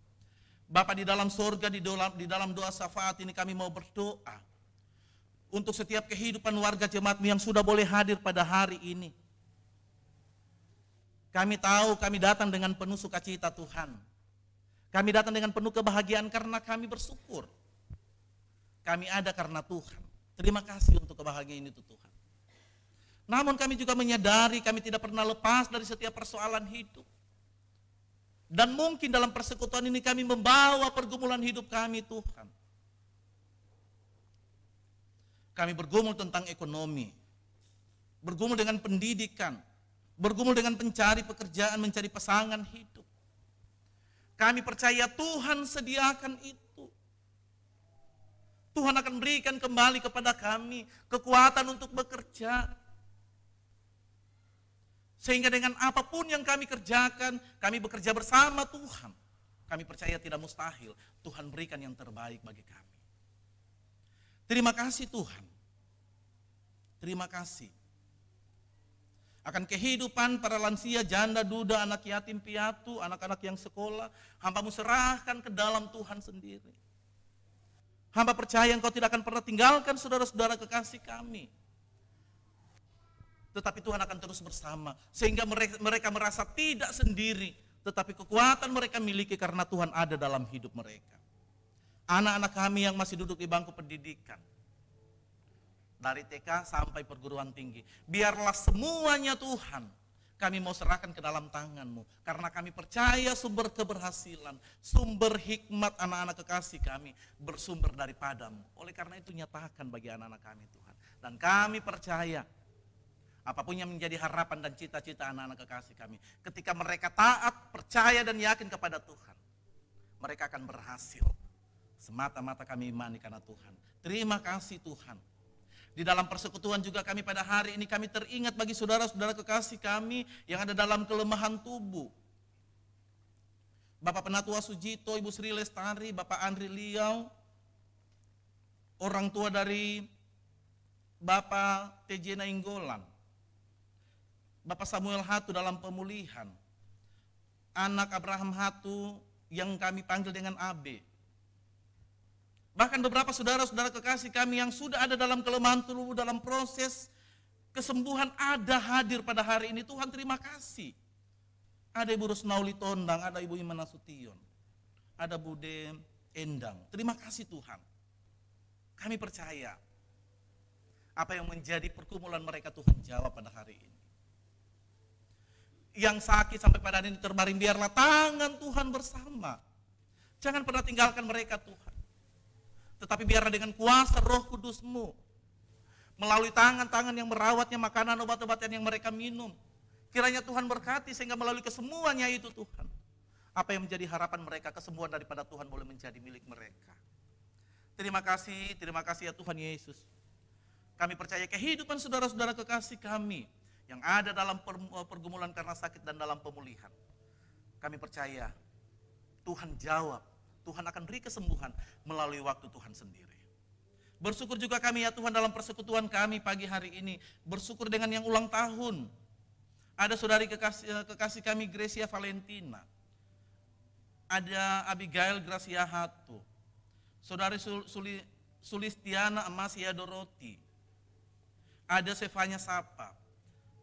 Bapa di dalam surga, di dalam doa syafaat ini kami mau berdoa untuk setiap kehidupan warga jemaat-Mu yang sudah boleh hadir pada hari ini. Kami tahu kami datang dengan penuh sukacita Tuhan. Kami datang dengan penuh kebahagiaan karena kami bersyukur. Kami ada karena Tuhan. Terima kasih untuk kebahagiaan itu Tuhan. Namun kami juga menyadari kami tidak pernah lepas dari setiap persoalan hidup. Dan mungkin dalam persekutuan ini kami membawa pergumulan hidup kami, Tuhan. Kami bergumul tentang ekonomi, bergumul dengan pendidikan, bergumul dengan pencari pekerjaan, mencari pasangan hidup. Kami percaya Tuhan sediakan itu. Tuhan akan berikan kembali kepada kami kekuatan untuk bekerja. Sehingga dengan apapun yang kami kerjakan, kami bekerja bersama Tuhan. Kami percaya tidak mustahil, Tuhan berikan yang terbaik bagi kami. Terima kasih Tuhan. Terima kasih. Akan kehidupan para lansia, janda, duda, anak yatim piatu, anak-anak yang sekolah, hamba-Mu serahkan ke dalam Tuhan sendiri. Hamba percaya Engkau tidak akan pernah tinggalkan saudara-saudara kekasih kami. Tetapi Tuhan akan terus bersama, sehingga mereka merasa tidak sendiri, tetapi kekuatan mereka miliki karena Tuhan ada dalam hidup mereka. Anak-anak kami yang masih duduk di bangku pendidikan, dari TK sampai perguruan tinggi, biarlah semuanya Tuhan, kami mau serahkan ke dalam tangan-Mu, karena kami percaya sumber keberhasilan, sumber hikmat anak-anak kekasih kami, bersumber daripada-Mu. Oleh karena itu nyatakan bagi anak-anak kami Tuhan, dan kami percaya, apapun yang menjadi harapan dan cita-cita anak-anak kekasih kami, ketika mereka taat, percaya dan yakin kepada Tuhan, mereka akan berhasil. Semata-mata kami imani karena Tuhan. Terima kasih Tuhan. Di dalam persekutuan juga kami pada hari ini kami teringat bagi saudara-saudara kekasih kami yang ada dalam kelemahan tubuh. Bapak Penatua Sujito, Ibu Sri Lestari, Bapak Andri Liau, orang tua dari Bapak TJ Nainggolan, Bapak Samuel Hatu dalam pemulihan, anak Abraham Hatu yang kami panggil dengan AB. Bahkan beberapa saudara-saudara kekasih kami yang sudah ada dalam kelemahan tubuh, dalam proses kesembuhan ada hadir pada hari ini. Tuhan terima kasih. Ada Ibu Rusnauli Tondang, ada Ibu Iman Nasution, ada Bude Endang. Terima kasih Tuhan. Kami percaya apa yang menjadi pergumulan mereka Tuhan jawab pada hari ini. Yang sakit sampai pada hari ini terbaring, biarlah tangan Tuhan bersama. Jangan pernah tinggalkan mereka Tuhan. Tetapi biarlah dengan kuasa Roh Kudus-Mu, melalui tangan-tangan yang merawatnya, makanan, obat-obatan yang mereka minum, kiranya Tuhan berkati sehingga melalui kesemuanya itu Tuhan, apa yang menjadi harapan mereka, kesembuhan daripada Tuhan boleh menjadi milik mereka. Terima kasih ya Tuhan Yesus. Kami percaya kehidupan saudara-saudara kekasih kami yang ada dalam pergumulan karena sakit dan dalam pemulihan. Kami percaya Tuhan jawab, Tuhan akan beri kesembuhan melalui waktu Tuhan sendiri. Bersyukur juga kami ya Tuhan dalam persekutuan kami pagi hari ini. Bersyukur dengan yang ulang tahun. Ada saudari kekasih kami Gracia Valentina. Ada Abigail Gracia Hatu. Saudari Sulistiana Amasia Doroti. Ada Sevanya Sapa.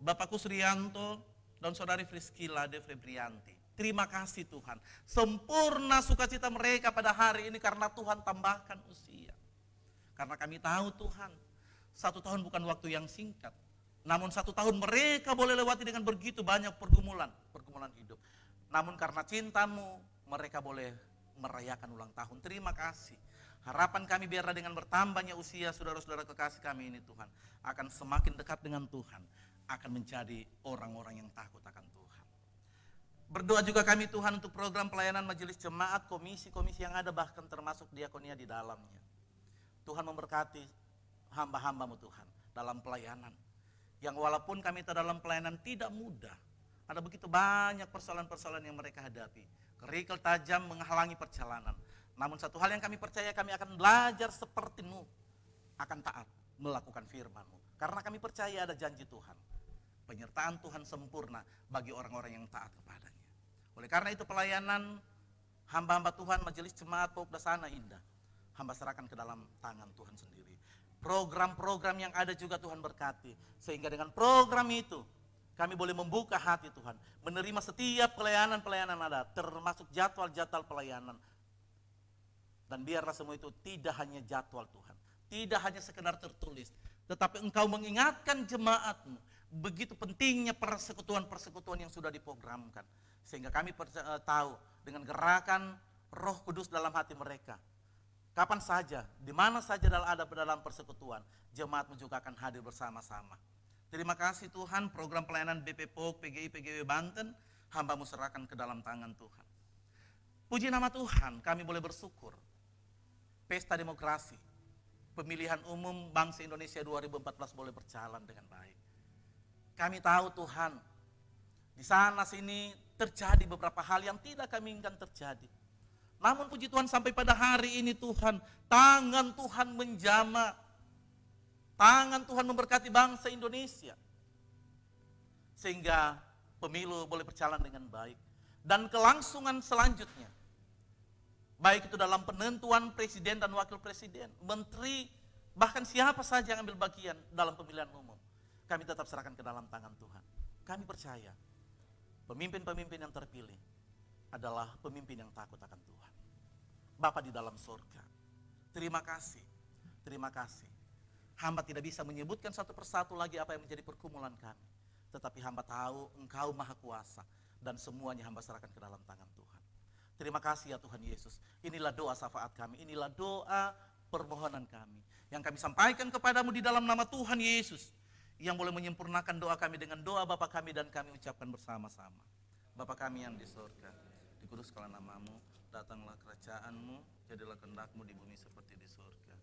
Bapak Kusrianto dan saudari Friskila De Febrianti. Terima kasih Tuhan. Sempurna sukacita mereka pada hari ini karena Tuhan tambahkan usia. Karena kami tahu Tuhan, 1 tahun bukan waktu yang singkat. Namun 1 tahun mereka boleh lewati dengan begitu banyak pergumulan hidup. Namun karena cinta-Mu, mereka boleh merayakan ulang tahun. Terima kasih. Harapan kami biarlah dengan bertambahnya usia saudara-saudara kekasih kami ini Tuhan, akan semakin dekat dengan Tuhan, akan menjadi orang-orang yang takut akan Tuhan. Berdoa juga kami Tuhan untuk program pelayanan majelis jemaat, komisi-komisi yang ada, bahkan termasuk diakonia di dalamnya. Tuhan memberkati hamba-hamba-Mu Tuhan dalam pelayanan. Yang walaupun kami dalam pelayanan tidak mudah, ada begitu banyak persoalan-persoalan yang mereka hadapi. Kerikil tajam menghalangi perjalanan. Namun satu hal yang kami percaya, kami akan belajar seperti-Mu, akan taat melakukan firman-Mu. Karena kami percaya ada janji Tuhan. Penyertaan Tuhan sempurna bagi orang-orang yang taat kepadanya. Oleh karena itu pelayanan hamba-hamba Tuhan majelis jemaat Pokda Sana Indah, hamba serahkan ke dalam tangan Tuhan sendiri. Program-program yang ada juga Tuhan berkati. Sehingga dengan program itu kami boleh membuka hati Tuhan, menerima setiap pelayanan-pelayanan ada, termasuk jadwal-jadwal pelayanan. Dan biarlah semua itu tidak hanya jadwal Tuhan, tidak hanya sekedar tertulis, tetapi Engkau mengingatkan jemaat-Mu. Begitu pentingnya persekutuan-persekutuan yang sudah diprogramkan. Sehingga kami tahu dengan gerakan Roh Kudus dalam hati mereka, kapan saja, di mana saja ada dalam persekutuan, jemaatmu juga akan hadir bersama-sama. Terima kasih Tuhan, program pelayanan BP POK PGI PGW Banten, hamba-Mu serahkan ke dalam tangan Tuhan. Puji nama Tuhan, kami boleh bersyukur. Pesta demokrasi, pemilihan umum bangsa Indonesia 2014 boleh berjalan dengan baik. Kami tahu Tuhan, di sana sini terjadi beberapa hal yang tidak kami inginkan terjadi. Namun puji Tuhan sampai pada hari ini Tuhan, tangan Tuhan menjamah. Tangan Tuhan memberkati bangsa Indonesia. Sehingga pemilu boleh berjalan dengan baik. Dan kelangsungan selanjutnya, baik itu dalam penentuan presiden dan wakil presiden, menteri, bahkan siapa saja yang ambil bagian dalam pemilihan umum, kami tetap serahkan ke dalam tangan Tuhan. Kami percaya pemimpin-pemimpin yang terpilih adalah pemimpin yang takut akan Tuhan. Bapa di dalam surga, terima kasih, terima kasih. Hamba tidak bisa menyebutkan satu persatu lagi apa yang menjadi pergumulan kami. Tetapi hamba tahu Engkau Maha Kuasa dan semuanya hamba serahkan ke dalam tangan Tuhan. Terima kasih ya Tuhan Yesus. Inilah doa syafaat kami, inilah doa permohonan kami yang kami sampaikan kepadamu di dalam nama Tuhan Yesus, yang boleh menyempurnakan doa kami dengan doa Bapa kami dan kami ucapkan bersama-sama. Bapa kami yang di surga, dikuduskanlah namamu, datanglah kerajaanmu, jadilah kehendak-Mu di bumi seperti di surga.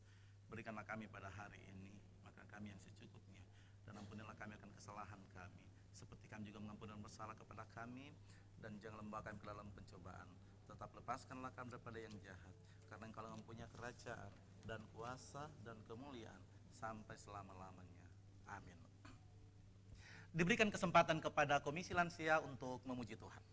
Berikanlah kami pada hari ini makan kami yang secukupnya, dan ampunilah kami akan kesalahan kami, seperti kami juga mengampuni orang bersalah kepada kami, dan jangan membawa kami ke dalam pencobaan, tetap lepaskanlah kami daripada yang jahat, karena Engkau yang mempunyai kerajaan dan kuasa dan kemuliaan sampai selama-lamanya. Amin. Diberikan kesempatan kepada Komisi Lansia untuk memuji Tuhan.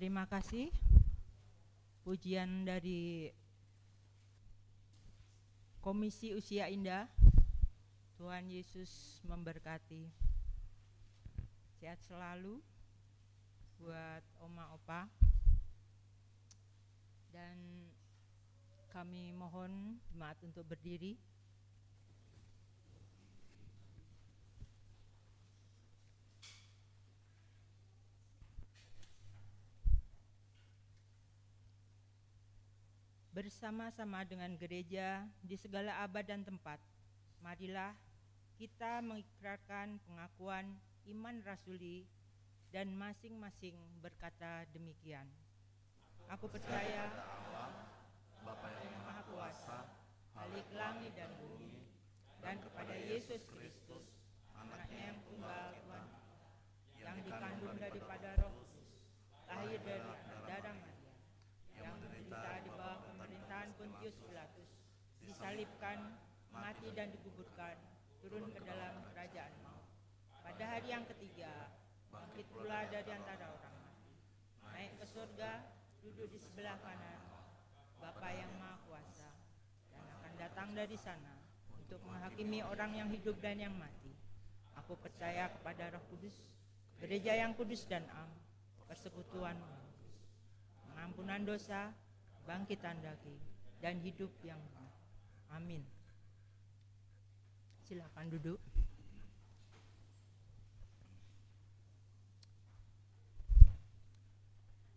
Terima kasih. Pujian dari Komisi Usia Indah. Tuhan Yesus memberkati. Sehat selalu buat Oma Opa. Dan kami mohon jemaat untuk berdiri. Bersama-sama dengan gereja di segala abad dan tempat, marilah kita mengikrarkan pengakuan iman rasuli dan masing-masing berkata demikian. Aku percaya Bapa yang Maha Kuasa, Khalik langit dan bumi, dan kepada Yesus Kristus, anaknya yang tunggal Tuhan, yang dikandung daripada Roh Kudus, lahir dari darah Maria, yang menderita di bawah pemerintahan Pontius Pilatus, disalibkan, mati dan dikuburkan, turun ke dalam kerajaan maut. Pada hari yang ketiga, bangkit pula dari antara orang mati, naik ke surga, duduk di sebelah kanan Bapa yang Maha Kuasa, dan akan datang dari sana untuk menghakimi orang yang hidup dan yang mati. Aku percaya kepada Roh Kudus, gereja yang kudus dan am, persekutuan pengampunan dosa, bangkitan daging, dan hidup yang benar. Amin. Silakan duduk.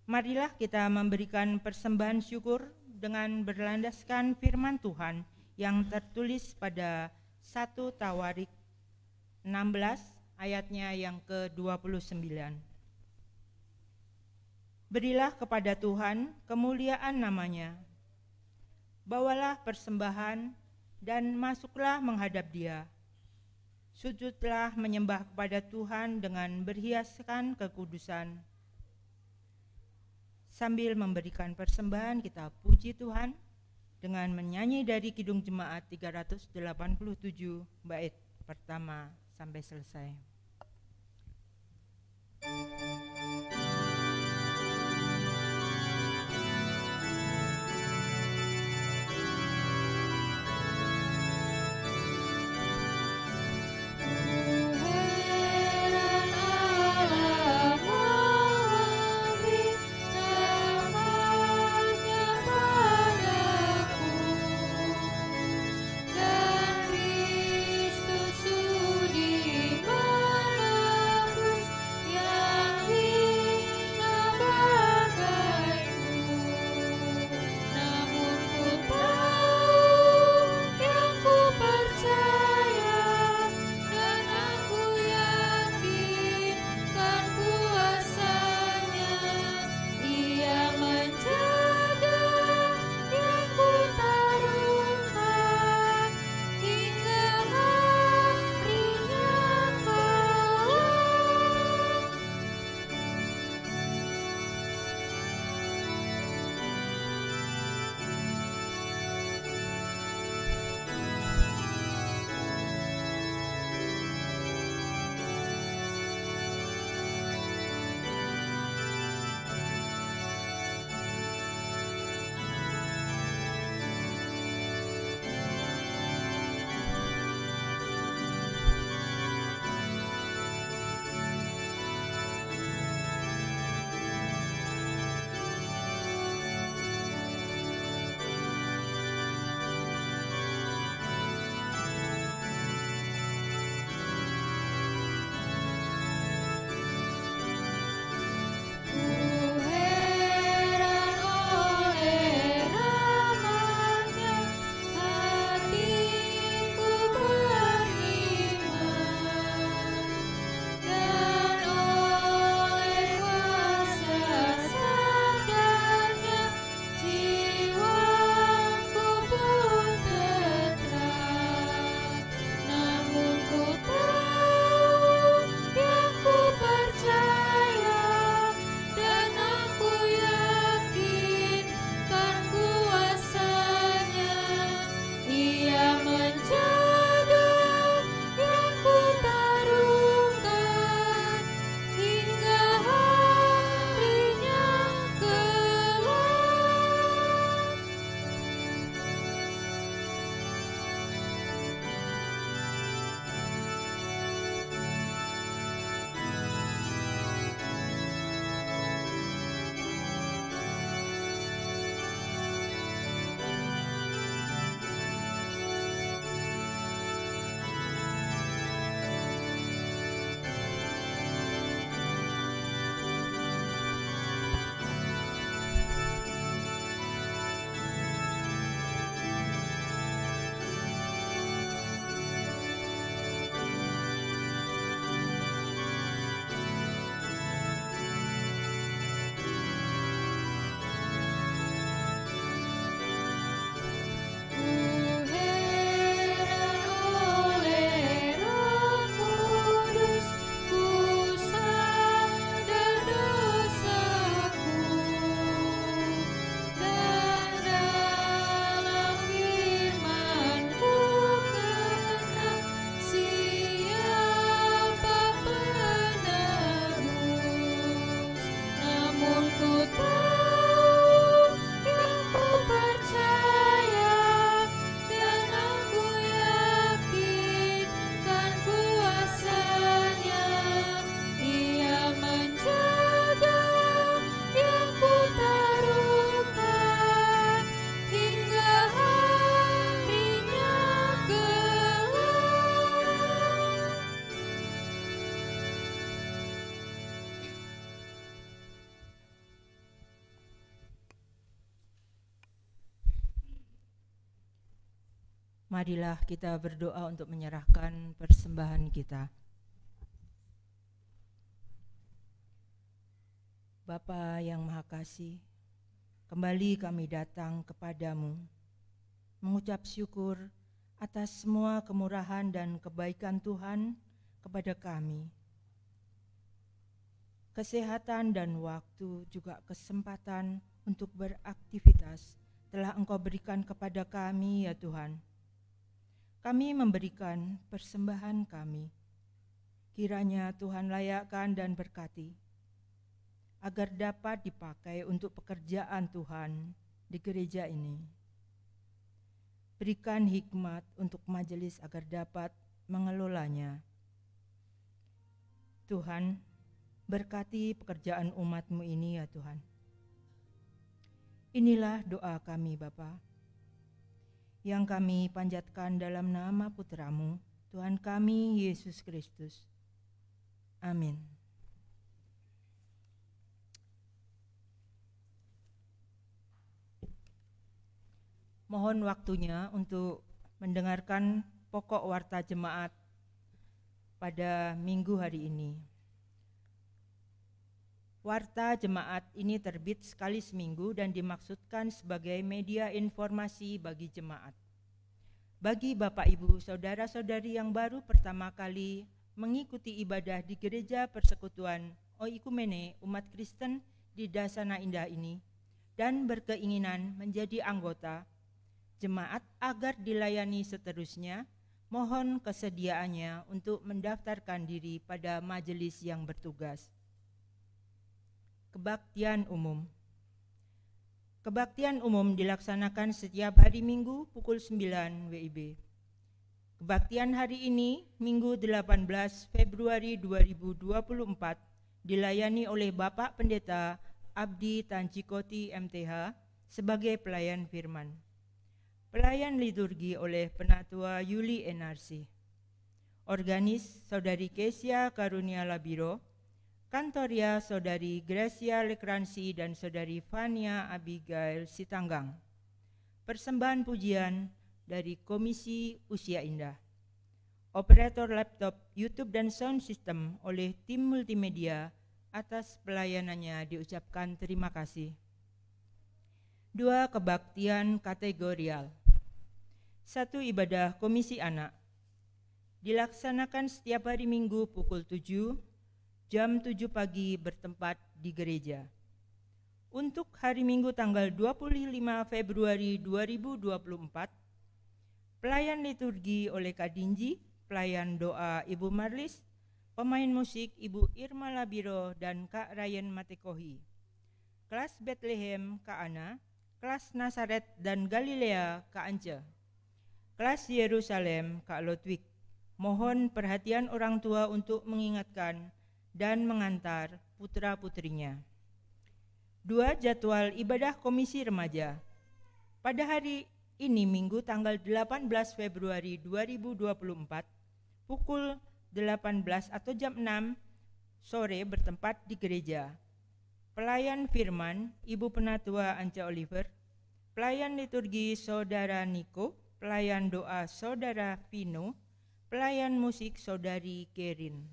Marilah kita memberikan persembahan syukur dengan berlandaskan firman Tuhan yang tertulis pada 1 Tawarik 16 ayatnya yang ke-29. Berilah kepada Tuhan kemuliaan namanya. Bawalah persembahan dan masuklah menghadap Dia. Sujudlah menyembah kepada Tuhan dengan berhiaskan kekudusan. Sambil memberikan persembahan, kita puji Tuhan dengan menyanyi dari Kidung Jemaat 387 bait pertama sampai selesai. Dan Kristus sudi Marilah kita berdoa untuk menyerahkan persembahan kita. Bapa yang Maha Kasih, kembali kami datang kepadamu, mengucap syukur atas semua kemurahan dan kebaikan Tuhan kepada kami. Kesehatan dan waktu, juga kesempatan untuk beraktivitas telah Engkau berikan kepada kami, ya Tuhan. Kami memberikan persembahan kami. Kiranya Tuhan layakkan dan berkati, agar dapat dipakai untuk pekerjaan Tuhan di gereja ini. Berikan hikmat untuk majelis agar dapat mengelolanya. Tuhan, berkati pekerjaan umat-Mu ini, ya Tuhan. Inilah doa kami, Bapa, yang kami panjatkan dalam nama Putra-Mu, Tuhan kami, Yesus Kristus. Amin. Mohon waktunya untuk mendengarkan pokok warta jemaat pada minggu hari ini. Warta jemaat ini terbit sekali seminggu dan dimaksudkan sebagai media informasi bagi jemaat. Bagi Bapak, Ibu, Saudara-saudari yang baru pertama kali mengikuti ibadah di Gereja Persekutuan Oikumene Umat Kristen di Dasana Indah ini dan berkeinginan menjadi anggota jemaat agar dilayani seterusnya, mohon kesediaannya untuk mendaftarkan diri pada majelis yang bertugas. Kebaktian umum. Kebaktian umum dilaksanakan setiap hari Minggu pukul 9 WIB. Kebaktian hari ini, Minggu 18 Februari 2024, dilayani oleh Bapak Pendeta Abdi Tancikoti MTH sebagai pelayan firman. Pelayan liturgi oleh Penatua Yuli NRC. Organis Saudari Kesia Karunia Labiro, Kantoria Saudari Gracia Lekransi dan Saudari Fania Abigail Sitanggang. Persembahan pujian dari Komisi Usia Indah. Operator laptop, YouTube dan sound system oleh tim multimedia. Atas pelayanannya diucapkan terima kasih. 2 kebaktian kategorial. 1 ibadah Komisi Anak. Dilaksanakan setiap hari Minggu pukul 7, jam 7 pagi bertempat di gereja. Untuk hari Minggu tanggal 25 Februari 2024, pelayan liturgi oleh Kak Dinji, pelayan doa Ibu Marlis, pemain musik Ibu Irma Labiro dan Kak Ryan Matekohi. Kelas Bethlehem Kak Ana, kelas Nasaret dan Galilea Kak Ance. Kelas Yerusalem Kak Lodwig. Mohon perhatian orang tua untuk mengingatkan dan mengantar putra-putrinya. 2 jadwal ibadah Komisi Remaja. Pada hari ini Minggu tanggal 18 Februari 2024 pukul 18 atau jam 6 sore bertempat di gereja. Pelayan firman Ibu Penatua Ance Oliver, pelayan liturgi Saudara Niko, pelayan doa Saudara Vino, pelayan musik Saudari Kerin.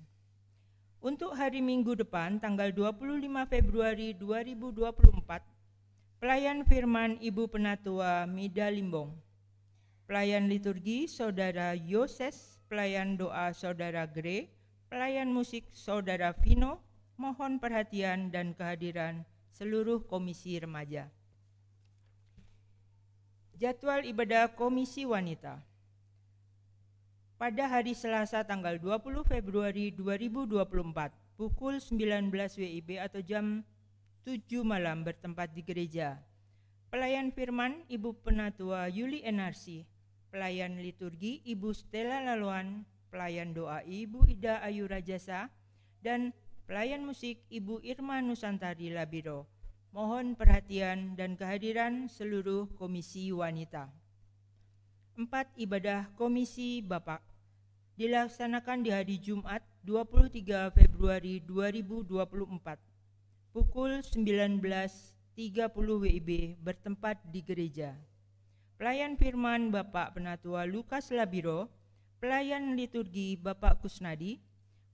Untuk hari Minggu depan tanggal 25 Februari 2024, pelayan firman Ibu Penatua Mida Limbong, pelayan liturgi Saudara Yoses, pelayan doa Saudara Gre, pelayan musik Saudara Vino. Mohon perhatian dan kehadiran seluruh komisi remaja. Jadwal ibadah Komisi Wanita. Pada hari Selasa tanggal 20 Februari 2024 pukul 19 WIB atau jam 7 malam bertempat di gereja. Pelayan firman Ibu Penatua Yuli NRC, pelayan liturgi Ibu Stella Laluan, pelayan doa Ibu Ida Ayu Rajasa, dan pelayan musik Ibu Irma Nusantari Labiro. Mohon perhatian dan kehadiran seluruh komisi wanita. 4 ibadah Komisi Bapak dilaksanakan di hari Jumat 23 Februari 2024 pukul 19.30 WIB bertempat di gereja. Pelayan firman Bapak Penatua Lukas Labiro, pelayan liturgi Bapak Kusnadi.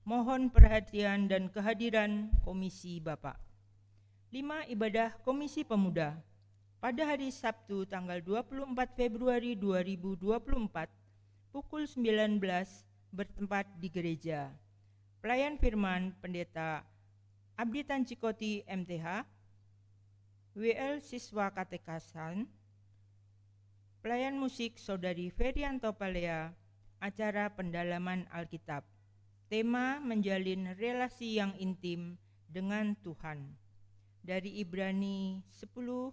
Mohon perhatian dan kehadiran Komisi Bapak. 5. Ibadah Komisi Pemuda. Pada hari Sabtu tanggal 24 Februari 2024 pukul 19 bertempat di gereja. Pelayan firman Pendeta Abdi Tancikoti MTH, WL Siswa Katekasan, pelayan musik Saudari Ferianto Palea, acara pendalaman Alkitab. Tema menjalin relasi yang intim dengan Tuhan. Dari Ibrani 10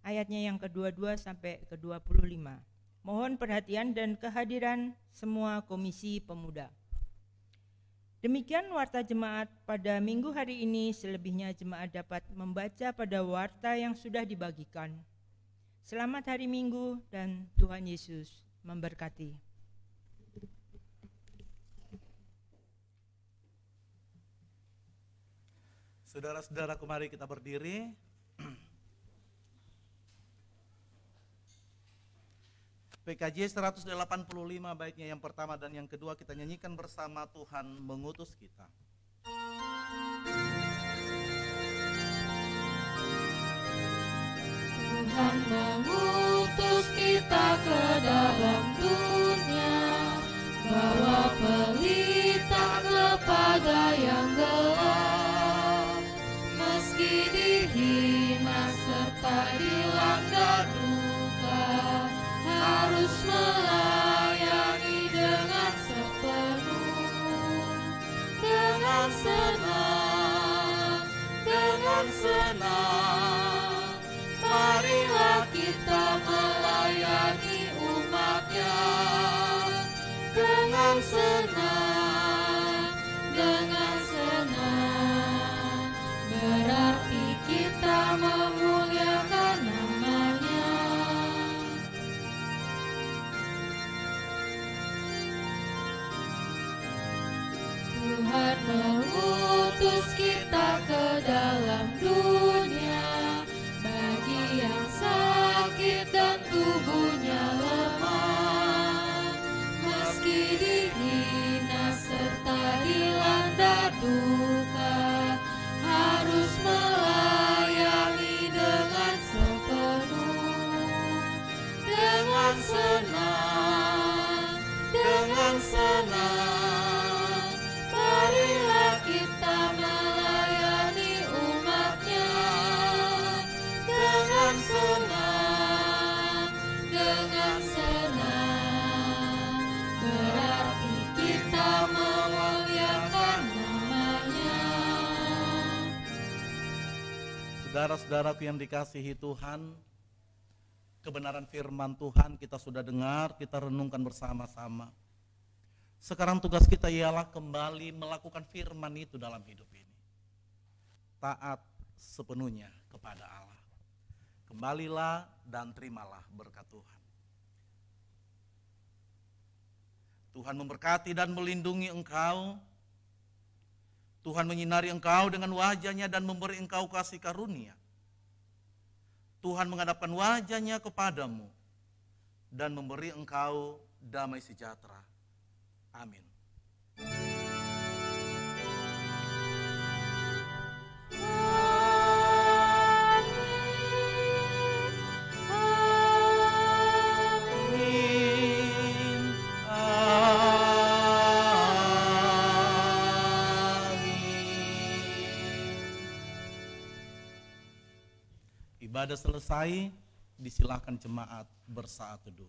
ayatnya yang ke-22 sampai ke-25. Mohon perhatian dan kehadiran semua komisi pemuda. Demikian warta jemaat pada minggu hari ini, selebihnya jemaat dapat membaca pada warta yang sudah dibagikan. Selamat hari Minggu dan Tuhan Yesus memberkati. Saudara-saudaraku, mari kita berdiri. PKJ 185 baiknya yang pertama dan yang kedua kita nyanyikan bersama, Tuhan mengutus kita. Tuhan mengutus kita ke dalam dunia, bawa pelita kepada yang gelap. Meski dihina serta dilanda duka, harus melayani dengan sepenuh, dengan senang, dengan senang. Marilah kita melayani umat-Nya dengan senang, dengan senang. Berarti kita memuliakan nama-Nya. Tuhan mengutus kita ke dalam dunia, bagi yang sakit dan tubuhnya lemah. Meski dihina serta dilanda duka, harus melayani dengan sepenuh, dengan senang, dengan senang. Marilah kita melayani umat-Nya dengan senang, dengan senang. Berarti kita memuliakan nama-Nya. Saudara-saudaraku yang dikasihi Tuhan, kebenaran firman Tuhan kita sudah dengar, kita renungkan bersama-sama. Sekarang tugas kita ialah kembali melakukan firman itu dalam hidup ini. Taat sepenuhnya kepada Allah. Kembalilah dan terimalah berkat Tuhan. Tuhan memberkati dan melindungi engkau. Tuhan menyinari engkau dengan wajah-Nya dan memberi engkau kasih karunia. Tuhan menghadapkan wajah-Nya kepadamu dan memberi engkau damai sejahtera. Amin. Ibadah selesai, disilahkan jemaat bersaat teduh.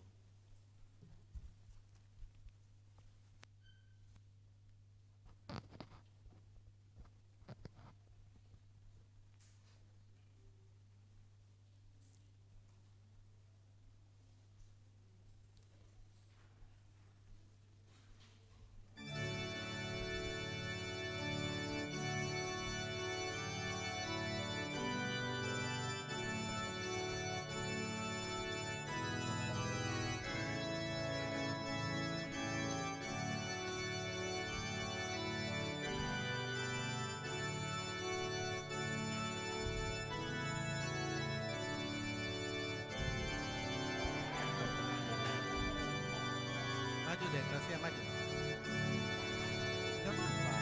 maju deh, Gracia maju. Gak apa-apa.